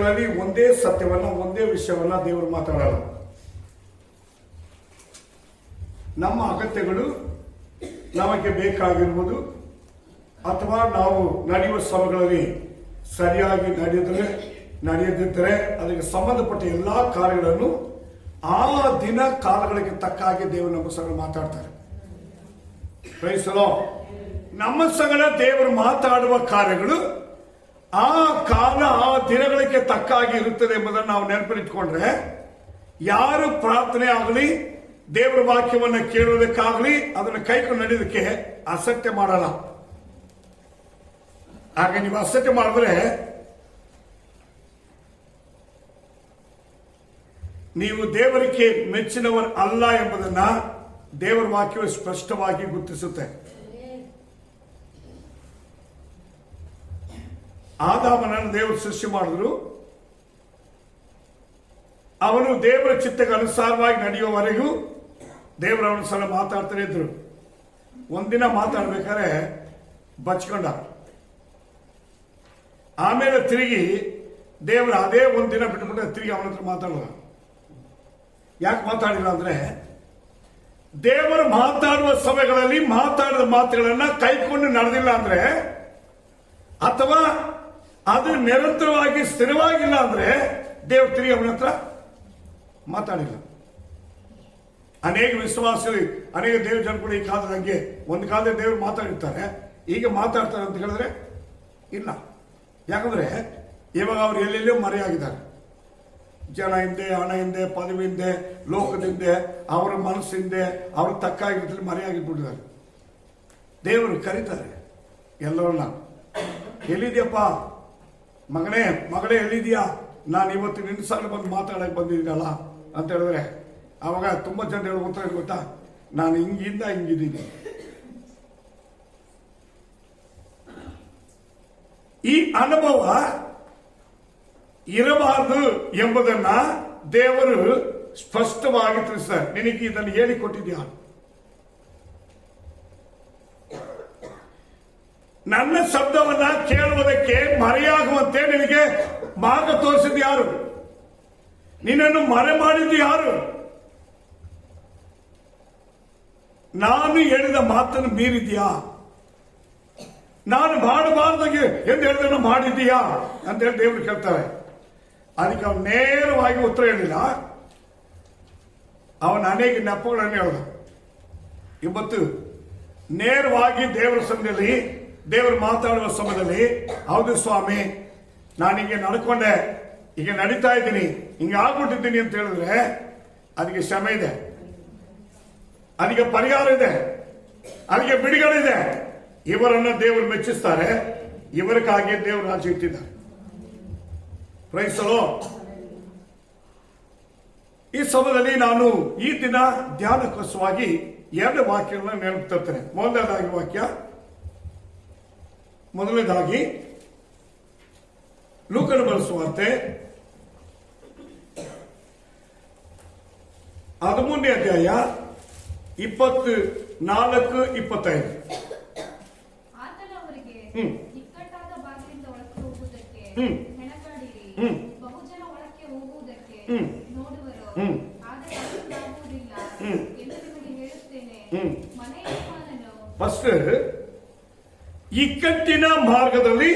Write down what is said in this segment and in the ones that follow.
ವಾಕ್ಯಗಳಲ್ಲಿ ಒಂದೇ ಸತ್ಯವನ್ನ, ಒಂದೇ ವಿಷಯವನ್ನ ದೇವರು ಮಾತಾಡಲ್ಲ. ನಮ್ಮ ಅಗತ್ಯಗಳು, ನಮಗೆ ಬೇಕಾಗಿರುವುದು, ಅಥವಾ ನಾವು ನಡೆಯುವ ಶ್ರಮಗಳಲ್ಲಿ ಸರಿಯಾಗಿ ನಡೆಯದಿದ್ದರೆ ಅದಕ್ಕೆ ಸಂಬಂಧಪಟ್ಟ ಎಲ್ಲಾ ಕಾರ್ಯಗಳನ್ನು ಆ ದಿನ ಕಾಲಗಳಿಗೆ ತಕ್ಕ ಹಾಗೆ ದೇವರು ನಮ್ಮ ಸಂಗಡ ಮಾತಾಡ್ತಾರೆ. ಪ್ರೈಸಲೋ, ನಮ್ಮ ಸಂಗಡ ದೇವರು ಮಾತಾಡುವ ಕಾರ್ಯಗಳು ಆ ಕಾಲ, ಆ ದಿನಗಳಿಗೆ ತಕ್ಕ ಹಾಗೆ ಇರುತ್ತದೆ ಎಂಬುದನ್ನು ನಾವು ನೆನಪಿಟ್ಕೊಂಡ್ರೆ ಯಾರು ಪ್ರಾರ್ಥನೆ ಆಗಲಿ, ದೇವರ ವಾಕ್ಯವನ್ನು ಕೇಳುವುದಕ್ಕಾಗಲಿ, ಅದನ್ನು ಕೈಕೊಂಡು ನಡೆಯೋದಕ್ಕೆ ಅಸತ್ಯ ಮಾಡಲ್ಲ. ಹಾಗೆ ನೀವು ಅಸತ್ಯ ಮಾಡಿದ್ರೆ ನೀವು ದೇವರಿಗೆ ಮೆಚ್ಚಿನವರು ಅಲ್ಲ ಎಂಬುದನ್ನ ದೇವರ ವಾಕ್ಯವು ಸ್ಪಷ್ಟವಾಗಿ ಗುರುತಿಸುತ್ತೆ. ಆದಾಮನನ್ನು ದೇವರು ಸೃಷ್ಟಿ ಮಾಡಿದ್ರು. ಅವನು ದೇವರ ಚಿತ್ತಕ್ಕೆ ಅನುಸಾರವಾಗಿ ನಡೆಯುವವರೆಗೂ ದೇವರು ಅವನ ಸಲ ಮಾತಾಡ್ತಾನೆ ಇದ್ರು. ಒಂದಿನ ಮಾತಾಡ್ಬೇಕಾದ್ರೆ ಬಚ್ಕೊಂಡ. ಆಮೇಲೆ ತಿರುಗಿ ದೇವರು ಅದೇ ಒಂದಿನ ಬಿಟ್ಟುಬಿಟ್ಟು ತಿರುಗಿ ಅವನ ಹತ್ರ ಮಾತಾಡಲ್ಲ. ಯಾಕೆ ಮಾತಾಡಿಲ್ಲ ಅಂದ್ರೆ, ದೇವರು ಮಾತಾಡುವ ಸಮಯಗಳಲ್ಲಿ ಮಾತಾಡಿದ ಮಾತುಗಳನ್ನ ಕೈಕೊಂಡು ನಡೆದಿಲ್ಲ ಅಂದ್ರೆ, ಅಥವಾ ಅದು ನಿರಂತರವಾಗಿ ಸ್ಥಿರವಾಗಿಲ್ಲ ಅಂದ್ರೆ ದೇವರು ತಿರುಗಿ ಅವನ ಹತ್ರ ಮಾತಾಡಿಲ್ಲ. ಅನೇಕ ವಿಶ್ವಾಸಗಳು, ಅನೇಕ ದೇವ್ರ ಜನಗಳು ಈ ಕಾಲದ ಹಂಗೆ ಒಂದು ಕಾಲದಲ್ಲಿ ದೇವರು ಮಾತಾಡಿರ್ತಾರೆ, ಈಗ ಮಾತಾಡ್ತಾರೆ ಅಂತ ಹೇಳಿದ್ರೆ ಇಲ್ಲ. ಯಾಕಂದ್ರೆ ಇವಾಗ ಅವರು ಎಲ್ಲೆಲ್ಲೋ ಮರೆಯಾಗಿದ್ದಾರೆ. ಜನ ಹಿಂದೆ, ಹಣ ಹಿಂದೆ, ಪದವಿ ಹಿಂದೆ, ಲೋಕದಿಂದೆ, ಅವರ ಮನಸ್ಸಿಂದೆ, ಅವ್ರ ತಕ್ಕಾಗಿರ್ತಲ್ಲಿ ಮರೆಯಾಗಿಬಿಟ್ಟಿದ್ದಾರೆ. ದೇವರು ಕರೀತಾರೆ ಎಲ್ಲರನ್ನ, ಎಲ್ಲಿದ್ಯಪ್ಪ ಮಗನೇ ಎಲ್ಲಿದ್ಯಾ, ನಾನು ಇವತ್ತು ನಿನ್ನ ಸಾಲ ಬಂದು ಮಾತಾಡಕ್ಕೆ ಬಂದಿದ್ದೀನಲ್ಲ ಅಂತ ಹೇಳಿದ್ರೆ ಅವಾಗ ತುಂಬಾ ಜನ ಹೇಳೋ ಉತ್ತರ ಗೊತ್ತಾ, ನಾನು ಹಿಂಗಿಂದ ಹಿಂಗಿದ್ದೀನಿ. ಈ ಅನುಭವ ಇರಬಾರದು ಎಂಬುದನ್ನ ದೇವರು ಸ್ಪಷ್ಟವಾಗಿ ತಿಳಿಸ್ತಾರೆ. ನಿನಗೆ ಇದನ್ನು ಹೇಳಿಕೊಟ್ಟಿದ್ಯಾ? ನನ್ನ ಶಬ್ದವನ್ನ ಕೇಳುವುದಕ್ಕೆ ಮರೆಯಾಗುವಂತೆ ನಿನಗೆ ಮಾರ್ಗ ತೋರಿಸಿದ ಯಾರು? ನಿನ್ನನ್ನು ಮರೆ ಮಾಡಿದ್ದು ಯಾರು? ನಾನು ಹೇಳಿದ ಮಾತನ್ನು ಮೀರಿದ್ಯಾ? ನಾನು ಮಾಡಬಾರ್ದಾಗೆ ಎಂದು ಹೇಳಿದನ್ನು ಮಾಡಿದ್ದೀಯಾ ಅಂತ ಹೇಳಿ ದೇವರು ಕೇಳ್ತಾರೆ. ಅದಕ್ಕೆ ಅವನು ನೇರವಾಗಿ ಉತ್ತರ ಹೇಳಿಲ್ಲ. ಅವನ ಅನೇಕ ನೆಪಗಳನ್ನು ಹೇಳ್ದ. ಇವತ್ತು ನೇರವಾಗಿ ದೇವರ ಸಮಯದಲ್ಲಿ, ದೇವರು ಮಾತಾಡುವ ಸಮಯದಲ್ಲಿ, ಹೌದು ಸ್ವಾಮಿ ನಾನು ಹಿಂಗೆ ನಡ್ಕೊಂಡೆ, ಈಗ ನಡೀತಾ ಇದ್ದೀನಿ, ಹಿಂಗೆ ಆಗ್ಬಿಟ್ಟಿದ್ದೀನಿ ಅಂತ ಹೇಳಿದ್ರೆ ಅದಕ್ಕೆ ಕ್ಷಮೆ ಇದೆ, ಅದಕ್ಕೆ ಪರಿಹಾರ ಇದೆ, ಅದಕ್ಕೆ ಬಿಡುಗಡೆ ಇದೆ. ಇವರನ್ನ ದೇವರು ಮೆಚ್ಚಿಸ್ತಾರೆ. ಇವರಿಗಾಗಿ ದೇವರು ರಾಜ್ಯ ಇಟ್ಟಿದ್ದಾರೆ. Praise the Lord. ಈ ಸಮಯದಲ್ಲಿ ನಾನು ಈ ದಿನ ಧ್ಯಾನಕ್ಕೋಸ್ಕರವಾಗಿ 2 ವಾಕ್ಯಗಳನ್ನು ನೆನಪು ತರ್ತೇನೆ. ಮೊದಲನೇದಾಗಿ ಲೂಕನ ಬರೆಸುವಂತೆ 13ನೇ ಅಧ್ಯಾಯ 24-25. ಇಕ್ಕಟ್ಟಾದ ಬಾಗಿಲಿಂದ ಒಳಕ್ಕೆ ಹೋಗುವುದಕ್ಕೆ ಹೆಣಗಾಡಿರಿ. ಬಹುಜನ ಒಳಕ್ಕೆ ಹೋಗುವುದಕ್ಕೆ ನೋಡುವರು, ಆದರೆ ಅದಾಗುವುದಿಲ್ಲ ಎಂದು ನಿಮಗೆ ಹೇಳುತ್ತೇನೆ. ಮನೆಯ ಯಜಮಾನನು ಫಸ್ಟ್ ಇಕ್ಕಟ್ಟಿನ ಮಾರ್ಗದಲ್ಲಿ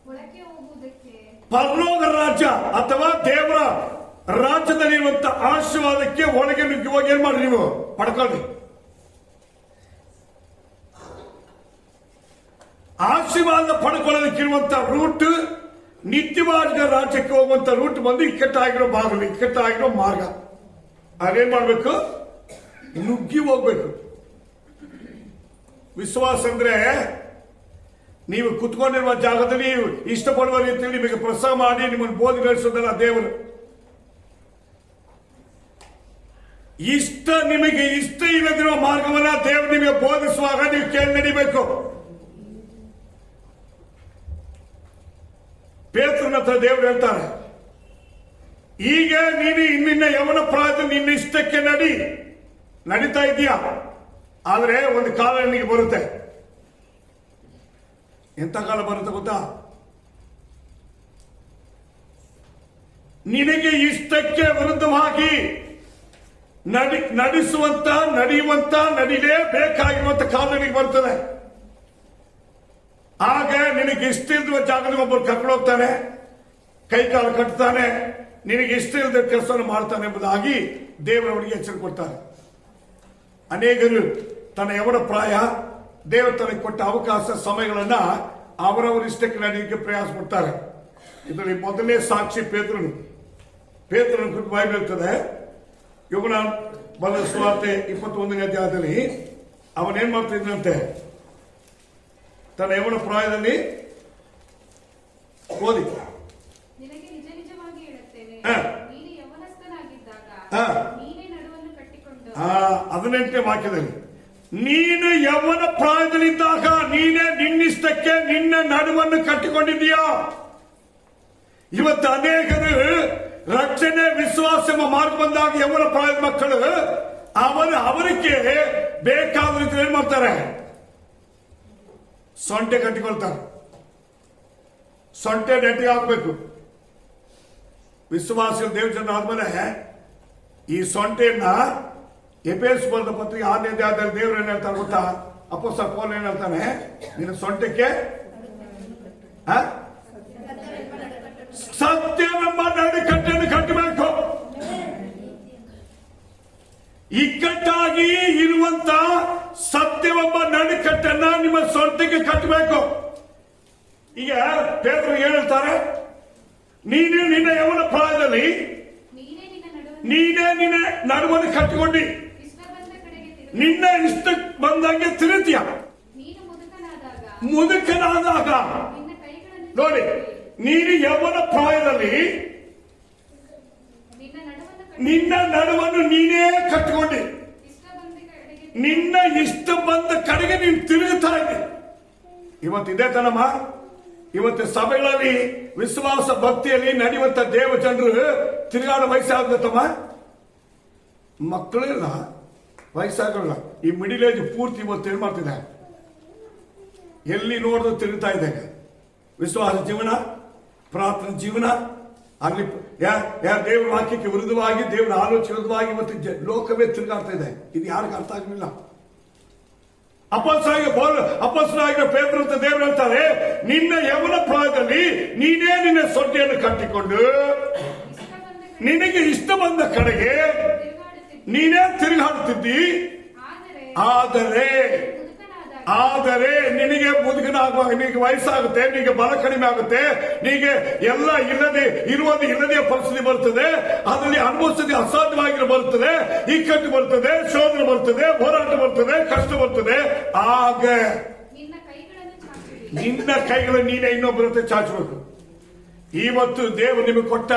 ಒಳಕ್ಕೆ ಹೋಗುವುದಕ್ಕೆ, ಪರಲೋಕ ರಾಜ್ಯ ಅಥವಾ ದೇವರ ರಾಜ್ಯದಲ್ಲಿರುವಂತಹ ಆಶೀರ್ವಾದಕ್ಕೆ ಒಳಗೆ ನುಗ್ಗುವಾಗ ಏನ್ ಮಾಡ್ರಿ, ನೀವು ಪಡ್ಕೊಳ್ಳಿ. ಆಶೀರ್ವಾದ ಪಡ್ಕೊಳ್ಳೋದಕ್ಕಿರುವಂತಹ ರೂಟ್, ನಿತ್ಯವಾದ ರಾಜ್ಯಕ್ಕೆ ಹೋಗುವಂತ ರೂಟ್ ಬಂದು ಇಕ್ಕಟ್ಟಾಗಿರೋ ಬಾಗಿಲು, ಇಕ್ಕಟ್ಟಾಗಿರೋ ಮಾರ್ಗ. ಅದೇನ್ ಮಾಡ್ಬೇಕು? ನುಗ್ಗಿ ಹೋಗ್ಬೇಕು. ವಿಶ್ವಾಸ ಅಂದ್ರೆ ನೀವು ಕುತ್ಕೊಂಡಿರುವ ಜಾಗದಲ್ಲಿ ಇಷ್ಟಪಡುವ ರೀತಿಯಲ್ಲಿ ನಿಮಗೆ ಪ್ರೋತ್ಸಾಹ ಮಾಡಿ ನಿಮ್ಮನ್ನು ಬೋಧಗಳಿಸೋದಲ್ಲ ದೇವರು. ನಿಮಗೆ ಇಷ್ಟ ಇಲ್ಲದಿರುವ ಮಾರ್ಗವನ್ನ ದೇವರು ನಿಮಗೆ ಬೋಧಿಸುವಾಗ ನೀವು ಕೇಳಿ ನಡಿಬೇಕು. ಪೇತ್ರನ ಹತ್ರ ದೇವರು ಹೇಳ್ತಾರೆ, ಈಗ ನೀನು ಇನ್ನಿನ್ನ ಯವನ ಪ್ರಾಯದಲ್ಲಿ ನಿನ್ನ ಇಷ್ಟಕ್ಕೆ ನಡೀತಾ ಇದೀಯಾ, ಆದ್ರೆ ಒಂದು ಕಾಲ ನಿನಗೆ ಬರುತ್ತೆ. ಎಂತ ಕಾಲ ಬರುತ್ತೆ ಗೊತ್ತಾ? ನಿನಗೆ ಇಷ್ಟಕ್ಕೆ ವಿರುದ್ಧವಾಗಿ ನಡೆಯುವಂತ ನಡಿಲೇಬೇಕಾಗಿರುವಂತ ಕಾಲ ನಿನಗೆ ಬರ್ತದೆ. ಆಗ ನಿನಗೆ ಇಷ್ಟ ಇಲ್ದಿರುವ ಜಾಗದಲ್ಲಿ ಒಬ್ಬರು ಕರ್ಕೊಂಡು ಹೋಗ್ತಾನೆ, ಕೈ ಕಾಲು ಕಟ್ತಾನೆ, ನಿನಗೆ ಇಷ್ಟ ಇಲ್ಲದ ಕೆಲಸವನ್ನು ಮಾಡ್ತಾನೆ ಎಂಬುದಾಗಿ ದೇವರವರಿಗೆ ಎಚ್ಚರಿಕೆ ಕೊಡ್ತಾರೆ. ಅನೇಕರು ತನ್ನ ಯವನ ಪ್ರಾಯ ದೇವರು ತನಗೆ ಕೊಟ್ಟ ಅವಕಾಶ ಸಮಯಗಳನ್ನ ಅವರವರ ಇಷ್ಟಕ್ಕೆ ನಡೆಯಲಿಕ್ಕೆ ಪ್ರಯಾಸ ಪಡ್ತಾರೆ. ಇದರಲ್ಲಿ ಮೊದಲನೇ ಸಾಕ್ಷಿ ಪೇತ್ರನು ಕುರಿತು ಬೈಬಲ್ ಇರ್ತದೆ. ಯೋಗನ ಬರೆದ ಸುವಾರ್ತೆ 21ನೇ ಅಧ್ಯಾಯದಲ್ಲಿ ಅವನೇನ್ ಮಾಡ್ತಿದ್ದಂತೆ, ತನ್ನ ಯವನ ಪ್ರಾಯದಲ್ಲಿ ಓದಿ. ನಿನಗೆ ನಿಜ ನಿಜವಾಗಿ ಹೇಳುತ್ತೇನೆ, ಹಾ. ನೀನು ಯೌವನಸ್ಥನಾಗಿದ್ದಾಗ ಹಾ. ನೀನೇ ನಡುವನ್ನು ಕಟ್ಟಿಕೊಂಡು 18ನೇ ವಾಕ್ಯದಲ್ಲಿ ನೀನು ಯೌವನ ಪ್ರಾಯದಲ್ಲಿದ್ದಾಗ ನೀನೇ ನಿನ್ನಿಷ್ಟಕ್ಕೆ ನಿನ್ನ ನಡುವನ್ನು ಕಟ್ಟಿಕೊಂಡಿದೀಯಾ. ಇವತ್ತು ಅನೇಕರು ರಕ್ಷಣೆ ವಿಶ್ವಾಸ ಎಂಬ ಮಾರ್ಗ ಬಂದಾಗ ಯೌವನ ಪ್ರಾಯದ ಮಕ್ಕಳು ಅವರಿಗೆ ಬೇಕಾದ ರೀತಿ ಏನ್ ಮಾಡ್ತಾರೆ, ಸೊಂಟೆ ಕಟ್ಟಿಕೊಳ್ತಾರೆ. ಸೊಂಟೆ ನೆಟ್ಟಿಗೆ ಹಾಕಬೇಕು. ವಿಶ್ವಾಸ ದೇವ ಜನ ಆದ್ಮೇಲೆ ಈ ಸೊಂಟೆಯನ್ನ ಎಫೆಸ ಬರೆದ ಪತ್ರಿಕೆ 6ನೇ ಅಧ್ಯಾಯದಲ್ಲಿ ದೇವರು ಏನ್ ಹೇಳ್ತಾರೆ ಗೊತ್ತಾ? ಅಪೊಸ್ತಲ ಪೌಲ ಏನ್ ಹೇಳ್ತಾನೆ, ನಿನ್ನ ಸೊಂಟಕ್ಕೆ ಸತ್ಯವೆಂಬ ನಡುಕಟ್ಟನ್ನು ಕಟ್ಟಬೇಕು. ಇಕ್ಕಟ್ಟಾಗಿ ಇರುವಂತ ಸತ್ಯವೆಂಬ ನಡುಕಟ್ಟನ್ನ ನಿಮ್ಮ ಸೊಂಟಕ್ಕೆ ಕಟ್ಟಬೇಕು. ಈಗ ಪೇತ್ರರು ಏನ್ ಹೇಳ್ತಾರೆ, ನೀನು ನಿನ್ನ ಯವನ ಪ್ರಾಯದಲ್ಲಿ ನೀನೇ ನಿನ್ನ ನಡುವನ್ನು ಕಟ್ಟಿಕೊಂಡಿ ನಿನ್ನ ಇಷ್ಟ ಬಂದಂಗೆ ತಿರುತ್ತೀಯ. ಮುದುಕನಾದಾಗ ನೋಡಿ, ನೀನು ಯವನ ಪ್ರಾಯದಲ್ಲಿ ನಿನ್ನ ನಡುವನ್ನು ನೀನೇ ಕಟ್ಟಿಕೊಂಡಿ ನಿನ್ನ ಇಷ್ಟ ಬಂದ ಕಡೆಗೆ ನೀನು ತಿರುಗುತ್ತಾ ಇದ್ದೆ. ಇವತ್ತಿದೆ ತನಮ್ಮ. ಇವತ್ತು ಸಭೆಗಳಲ್ಲಿ ವಿಶ್ವಾಸ ಭಕ್ತಿಯಲ್ಲಿ ನಡೆಯುವಂತ ದೇವ ಜನರು ತಿರುಗಾಡ ವಯಸ್ಸಾಗತ್ತಮ್ಮ. ಮಕ್ಕಳಿಲ್ಲ, ವಯಸ್ಸಾಗಲ್ಲ. ಈ ಮಿಡಿಲ್ ಏಜ್ ಪೂರ್ತಿ ಇವತ್ತು ಏನ್ ಮಾಡ್ತಿದೆ, ಎಲ್ಲಿ ನೋಡಿದ್ರು ತಿರುಗ್ತಾ ಇದೆ. ವಿಶ್ವಾಸ ಜೀವನ, ಪ್ರಾರ್ಥನಾ ಜೀವನ, ಅಲ್ಲಿ ದೇವರ ವಾಕ್ಯಕ್ಕೆ ವಿರುದ್ಧವಾಗಿ, ದೇವರ ಆಲೋಚನೆ ವಿರುದ್ಧವಾಗಿ ಇವತ್ತು ಲೋಕವೇ ತಿರುಗಾಡ್ತಾ ಇದೆ. ಇದು ಯಾರಿಗೂ ಅರ್ಥ ಆಗಲಿಲ್ಲ. ಅಪೊಸ್ತಲನಾಗಿರೋ ಪೇತ್ರ ಅಂತ ದೇವರು ಹೇಳ್ತಾರೆ, ನಿನ್ನ ಯವನ ಪ್ರಾಯದಲ್ಲಿ ನೀನೇ ನಿನ್ನ ಸೊಂಟೆಯನ್ನು ಕಟ್ಟಿಕೊಂಡು ನಿನಗೆ ಇಷ್ಟ ಬಂದ ಕಡೆಗೆ ನೀನೇ ತಿರುಗಾಡುತ್ತಿದ್ದಿ. ಆದರೆ ನಿನಗೆ ಮುದುಕನಾಗುವಾಗ ನಿನಗೆ ವಯಸ್ಸಾಗುತ್ತೆ, ನಿನಗೆ ಬಲ ಕಡಿಮೆ ಆಗುತ್ತೆ, ನಿನಗೆ ಎಲ್ಲ ಇಲ್ಲದೆ ಪರಿಸ್ಥಿತಿ ಬರ್ತದೆ. ಅದರಲ್ಲಿ ಅನುಭವಿಸದೆ ಅಸಾಧ್ಯವಾಗಿರೋ ಬರ್ತದೆ, ಇಕ್ಕಟ್ಟು ಬರ್ತದೆ, ಶೋಧನೆ ಬರ್ತದೆ, ಹೋರಾಟ ಬರ್ತದೆ, ಕಷ್ಟ ಬರ್ತದೆ. ಆಗ ನಿನ್ನ ಕೈಗಳನ್ನು ನೀನೇ ಇನ್ನೊಬ್ಬರ ಹತ್ರ ಚಾಚಬೇಕು. ಇವತ್ತು ದೇವರು ನಿಮಗೆ ಕೊಟ್ಟ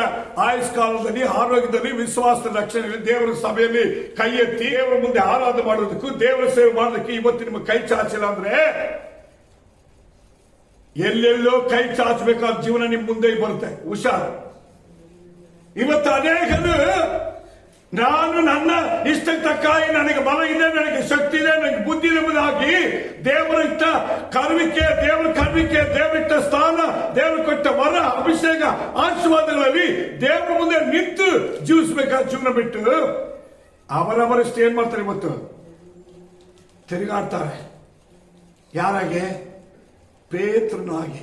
ಆಯುಷ್ಕಾಲದಲ್ಲಿ, ಆರೋಗ್ಯದಲ್ಲಿ, ವಿಶ್ವಾಸದ ರಕ್ಷಣೆಯಲ್ಲಿ ದೇವರ ಸಭೆಯಲ್ಲಿ ಕೈ ಎತ್ತಿ ದೇವರ ಮುಂದೆ ಆರಾಧನೆ ಮಾಡೋದಕ್ಕೂ ದೇವರ ಸೇವೆ ಮಾಡೋದಕ್ಕೆ ಇವತ್ತು ನಿಮಗೆ ಕೈ ಚಾಚಿಲ್ಲ ಅಂದ್ರೆ ಎಲ್ಲೆಲ್ಲೋ ಕೈ ಚಾಚಬೇಕಾದ ಜೀವನ ನಿಮ್ ಮುಂದೆ ಬರುತ್ತೆ. ಹುಷಾರು. ಇವತ್ತು ಅನೇಕರು ನಾನು ನನ್ನ ಇಷ್ಟಕ್ಕೆ ತಕ್ಕಾಗಿ ನನಗೆ ಬಲ ಇದೆ, ನನಗೆ ಶಕ್ತಿ ಇದೆ, ನನಗೆ ಬುದ್ಧಿ ಇದೆ ಎಂಬುದಾಗಿ ದೇವರ ಇಟ್ಟ ಕರುವಿಕೆ, ದೇವರಿಟ್ಟ ಸ್ಥಾನ, ದೇವರು ಕೊಟ್ಟ ವರ, ಅಭಿಷೇಕ, ಆಶೀರ್ವಾದಗಳಲ್ಲಿ ದೇವರ ಮುಂದೆ ನಿಂತು ಜೀವಿಸಬೇಕಾದ ಜೀವನ ಬಿಟ್ಟು ಅವರವರಷ್ಟು ಏನ್ ಮಾಡ್ತಾರೆ, ಇವತ್ತು ತಿರುಗಾಡ್ತಾರೆ. ಯಾರಾಗೆ? ಪೇತ್ರನಾಗಿ.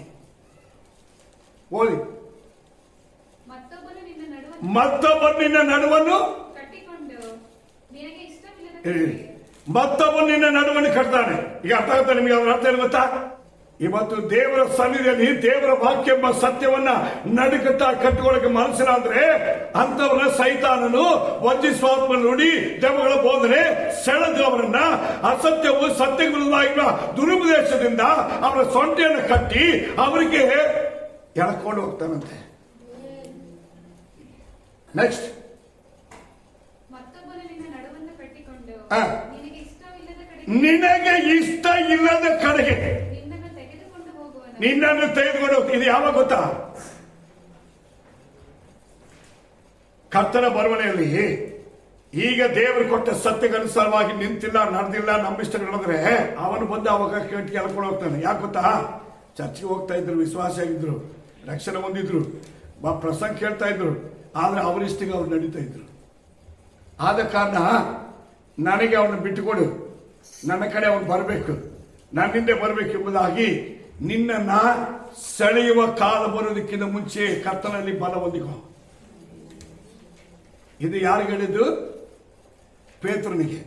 ಓದಿ. ಮತ್ತೊಬ್ಬರು ನಿನ್ನ ನಡುವನ್ನು ಕಟ್ತಾನೆ. ಈಗ ಅರ್ಥ ಆಗುತ್ತೆ ನಿಮಗೆ? ಅದರ ಅರ್ಥ ಏನು ಗೊತ್ತಾ? ಇವತ್ತು ದೇವರ ಸನ್ನಿಧಿಯಲ್ಲಿ ದೇವರ ವಾಕ್ಯ ಎಂಬ ಸತ್ಯವನ್ನ ನಡುಕಟ್ಟ ಕಟ್ಟುಕೊಳ್ಳಕ್ಕೆ ಮನಸ್ಸಿಲ್ಲ ಅಂದ್ರೆ ಅಂತವರ ಸೈತಾನನು ವಂಚಿಸುವ ನುಡಿ, ದೆವ್ವಗಳ ಬೋಧನೆ ಸೆಳೆದು ಅವರನ್ನ ಅಸತ್ಯವು ಸತ್ಯ ವಿರುದ್ಧವಾಗಿರುವ ದುರುಪದೇಶದಿಂದ ಅವರ ಸೊಂಟೆಯನ್ನು ಕಟ್ಟಿ ಅವರಿಗೆ ಎಳ್ಕೊಂಡು ಹೋಗ್ತಾನಂತೆ. ನೆಕ್ಸ್ಟ್, ನಿನಗೆ ಇಷ್ಟ ಇಲ್ಲದ ಕಡೆಗೆ ನಿನ್ನನ್ನು ತೆಗೆದುಕೊಂಡು ಹೋಗ್ತೀನಿ. ಇದು ಯಾವಾಗ ಗೊತ್ತಾ? ಕರ್ತನ ಬರವಣೆಯಲ್ಲಿ ಈಗ ದೇವರು ಕೊಟ್ಟ ಸತ್ಯಕ್ಕನುಸಾರವಾಗಿ ನಿಂತಿಲ್ಲ, ನಡೆದಿಲ್ಲ, ನಮ್ಮಿಷ್ಟ ನಡೆದ್ರೆ ಅವನು ಬಂದು ಅವಾಗ ಕಟ್ಟಿ ಎಳ್ಕೊಂಡು ಹೋಗ್ತಾನೆ. ಯಾಕೆ ಗೊತ್ತಾ? ಚರ್ಚ್ಗೆ ಹೋಗ್ತಾ ಇದ್ರು, ವಿಶ್ವಾಸ ಆಗಿದ್ರು, ರಕ್ಷಣೆ ಹೊಂದಿದ್ರು, ಪ್ರಸಂಗ ಕೇಳ್ತಾ ಇದ್ರು, ಆದ್ರೆ ಅವರಿಷ್ಟಿಗೆ ಅವ್ರು ನಡೀತಾ ಇದ್ರು. ಆದ ಕಾರಣ ನನಗೆ ಅವನು ಬಿಟ್ಟುಕೊಡು, ನನ್ನ ಕಡೆ ಅವನು ಬರಬೇಕು, ನನ್ನಿಂದ ಬರಬೇಕು ಎಂಬುದಾಗಿ ನಿನ್ನನ್ನ ಸೆಳೆಯುವ ಕಾಲ ಬರೋದಕ್ಕಿಂತ ಮುಂಚೆ ಕರ್ತನಲ್ಲಿ ಬಲ ಹೊಂದಿಕೋ. ಇದು ಯಾರಿಗೆ ಹೇಳಿದ್ದು? ಪೇತ್ರನಿಗೆ.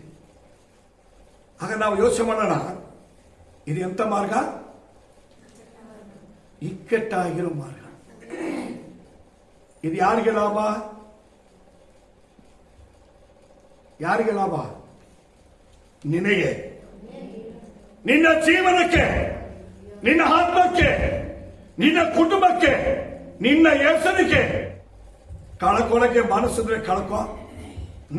ಆಗ ನಾವು ಯೋಚನೆ ಮಾಡೋಣ, ಇದು ಎಂತ ಮಾರ್ಗ? ಇಕ್ಕಟ್ಟಾಗಿರೋ ಮಾರ್ಗ. ಇದು ಯಾರಿಗೆ ಲಾಭ? ಯಾರಿಗೆ ಲಾಭ? ನಿನಗೆ, ನಿನ್ನ ಜೀವನಕ್ಕೆ, ನಿನ್ನ ಆತ್ಮಕ್ಕೆ, ನಿನ್ನ ಕುಟುಂಬಕ್ಕೆ, ನಿನ್ನ ಹೆಸರಿಗೆ. ಕಳ್ಕೊಳ್ಳಕ್ಕೆ ಮನಸ್ಸಿದ್ರೆ ಕಳ್ಕೊ.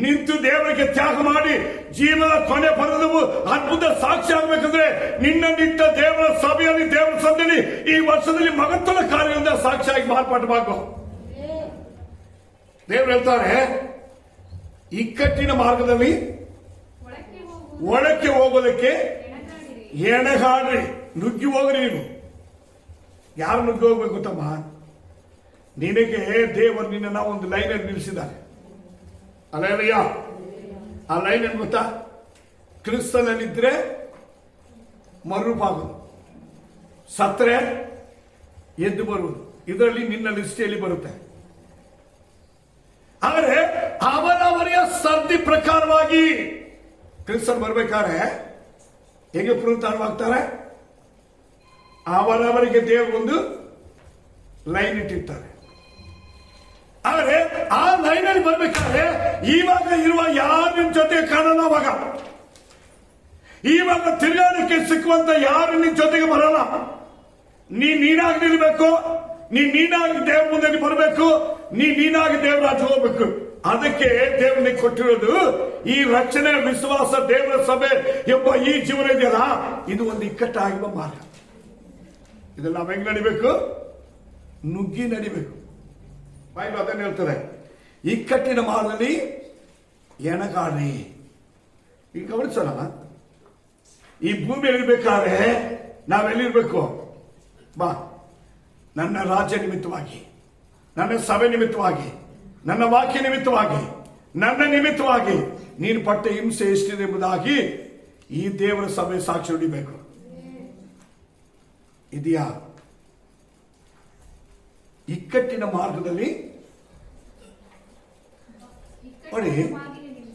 ನಿಂತು ದೇವರಿಗೆ ತ್ಯಾಗ ಮಾಡಿ ಜೀವನ ಕೊನೆ ಪಡೆದವು ಅದ್ಭುತ ಸಾಕ್ಷಿ ಆಗ್ಬೇಕಂದ್ರೆ ನಿಟ್ಟ ದೇವರ ಸಭೆಯಲ್ಲಿ, ದೇವರ ಸಂಧಿಯಲ್ಲಿ ಈ ವರ್ಷದಲ್ಲಿ ಮಹತ್ವದ ಕಾರ್ಯದಿಂದ ಸಾಕ್ಷಿಯಾಗಿ ಮಾರ್ಪಾಟಬೇಕು. ದೇವರು ಹೇಳ್ತಾರೆ, ಇಕ್ಕಟ್ಟಿನ ಮಾರ್ಗದಲ್ಲಿ ಒಳಕ್ಕೆ ಹೋಗೋದಕ್ಕೆ ಎಣಗಾಡ್ರಿ, ನುಗ್ಗಿ ಹೋಗ್ರಿ. ನೀವು ಯಾರು ನುಗ್ಗಿ ಹೋಗ್ಬೇಕು ಗೊತ್ತಮ್ಮ? ನಿನಗೆ ದೇವರು ನಿನ್ನ ಒಂದು ಲೈನಲ್ಲಿ ನಿಲ್ಲಿಸಿದ್ದಾರೆ. ಅಲ್ಲಯ್ಯ, ಆ ಲೈನ್ ಏನು ಗೊತ್ತಾ? ಕ್ರಿಸ್ತನಲ್ಲಿದ್ರೆ ಮರುಪಾಗೋದು, ಸತ್ರೆ ಎದ್ದು ಬರುವುದು. ಇದರಲ್ಲಿ ನಿನ್ನ ಲಿಸ್ಟಿಯಲ್ಲಿ ಬರುತ್ತೆ. ಆದರೆ ಅವರವರ ಸರ್ದಿ ಪ್ರಕಾರವಾಗಿ ಕ್ರಿಸ್ತನ್ ಬರ್ಬೇಕಾದ್ರೆ ಹೇಗೆ ಪುನರುತ್ಥಾನವಾಗ್ತಾರೆ? ಅವರವರಿಗೆ ದೇವರು ಒಂದು ಲೈನ್ ಇಟ್ಟಿರ್ತಾರೆ. ಆದರೆ ಆ ಲೈನಲ್ಲಿ ಬರ್ಬೇಕಾದ್ರೆ ಇವಾಗ ಇರುವ ಯಾರು ನಿನ್ ಜೊತೆ ಕಾಣಲ್ಲ. ಇವಾಗ ತಿರುಗಾಡಕ್ಕೆ ಸಿಕ್ಕುವಂತ ಯಾರು ನಿನ್ ಜೊತೆಗೆ ಬರಲ್ಲ. ನೀನಾಗಿ ನಿಲ್ಬೇಕು, ನೀನಾಗಿ ದೇವ್ರ ಮುಂದೆ ಬರಬೇಕು, ನೀನಾಗಿ ದೇವರ ರಾಜ್ಯ ಹೋಗ್ಬೇಕು. ಅದಕ್ಕೆ ದೇವರಿಗೆ ಕೊಟ್ಟಿರೋದು ಈ ರಕ್ಷಣೆ, ವಿಶ್ವಾಸ, ದೇವರ ಸಭೆ ಎಂಬ ಈ ಜೀವನ ಇದೆಯಲ್ಲ, ಇದು ಒಂದು ಇಕ್ಕಟ್ಟಾಗಿರುವ ಮಾರ್ಗ. ಇದನ್ನ ನಾವು ಹೆಂಗ್ ನಡಿಬೇಕು? ನುಗ್ಗಿ ನಡಿಬೇಕು. ಬೈಬಲ್ ಅದನ್ನ ಹೇಳ್ತಾರೆ, ಇಕ್ಕಟ್ಟಿನ ಮಾರ್ಗದಲ್ಲಿ ಎಣಗಾಡ್ರಿ. ಈಗ ಗಮನಿಸೋಣ, ಈ ಭೂಮಿಯಲ್ಲಿ ಇರ್ಬೇಕಾದ್ರೆ ನಾವೆಲ್ಲಿರ್ಬೇಕು? ಬಾ, ನನ್ನ ರಾಜ್ಯ ನಿಮಿತ್ತವಾಗಿ, ನನ್ನ ಸಭೆ ನಿಮಿತ್ತವಾಗಿ, ನನ್ನ ವಾಕ್ಯ ನಿಮಿತ್ತವಾಗಿ, ನನ್ನ ನಿಮಿತ್ತವಾಗಿ ನೀನು ಪಟ್ಟ ಹಿಂಸೆ ಎಷ್ಟಿದೆ ಎಂಬುದಾಗಿ ಈ ದೇವರ ಸಭೆ ಸಾಕ್ಷಿ ಹೊಡಿಬೇಕು. ಇದೆಯಾ? ಇಕ್ಕಟ್ಟಿನ ಮಾರ್ಗದಲ್ಲಿ ನೋಡಿ.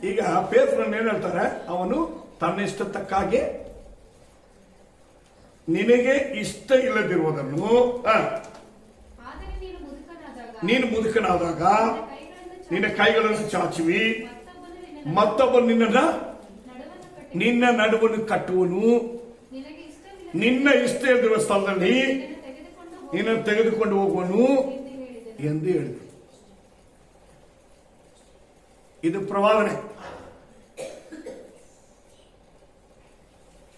ಈಗ ಪೇತ್ರನ ಏನ್ ಹೇಳ್ತಾರೆ? ಅವನು ತನ್ನಿಷ್ಟಕ್ಕಾಗಿ ನಿನಗೆ ಇಷ್ಟ ಇಲ್ಲದಿರುವುದನ್ನು, ನೀನು ಮುದುಕನಾದಾಗ ನಿನ್ನ ಕೈಗಳನ್ನು ಚಾಚುವಿ, ಮತ್ತೊಬ್ಬನು ನಿನ್ನ ನಡುವನ್ನು ಕಟ್ಟುವನು, ನಿನ್ನ ಇಷ್ಟ ಇಲ್ಲದಿರುವ ಸ್ಥಳದಲ್ಲಿ ನಿನ್ನನ್ನು ತೆಗೆದುಕೊಂಡು ಹೋಗುವನು ಎಂದು ಹೇಳಿದರು. ಇದು ಪ್ರವಾದನೆ.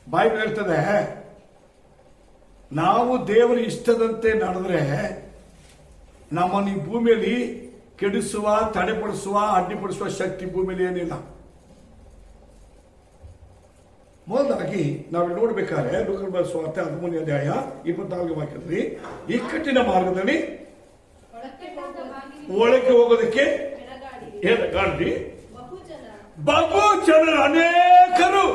ಬೈಬಲ್ ಹೇಳ್ತದೆ, ನಾವು ದೇವರ ಇಷ್ಟದಂತೆ ನಡೆದ್ರೆ ನಮ್ಮನ್ನು ಈ ಭೂಮಿಯಲ್ಲಿ ಕೆಡಿಸುವ, ತಡೆಪಡಿಸುವ, ಅಡ್ಡಿಪಡಿಸುವ ಶಕ್ತಿ ಭೂಮಿಯಲ್ಲಿ ಏನಿಲ್ಲ. ಮೊದಲಾಗಿ ನಾವು ನೋಡ್ಬೇಕಾದ್ರೆ ಲೂಕನ ಸುವಾರ್ತೆ 13ನೇ ಅಧ್ಯಾಯ 24ನೇ ವಾಕ್ಯದಲ್ಲಿ ಇಕ್ಕಟ್ಟಿನ ಮಾರ್ಗದಲ್ಲಿ ಒಳಗೆ ಹೋಗೋದಕ್ಕೆ ಎಣಗಾಡ್ರಿ. ಬಹು ಜನರು, ಅನೇಕರು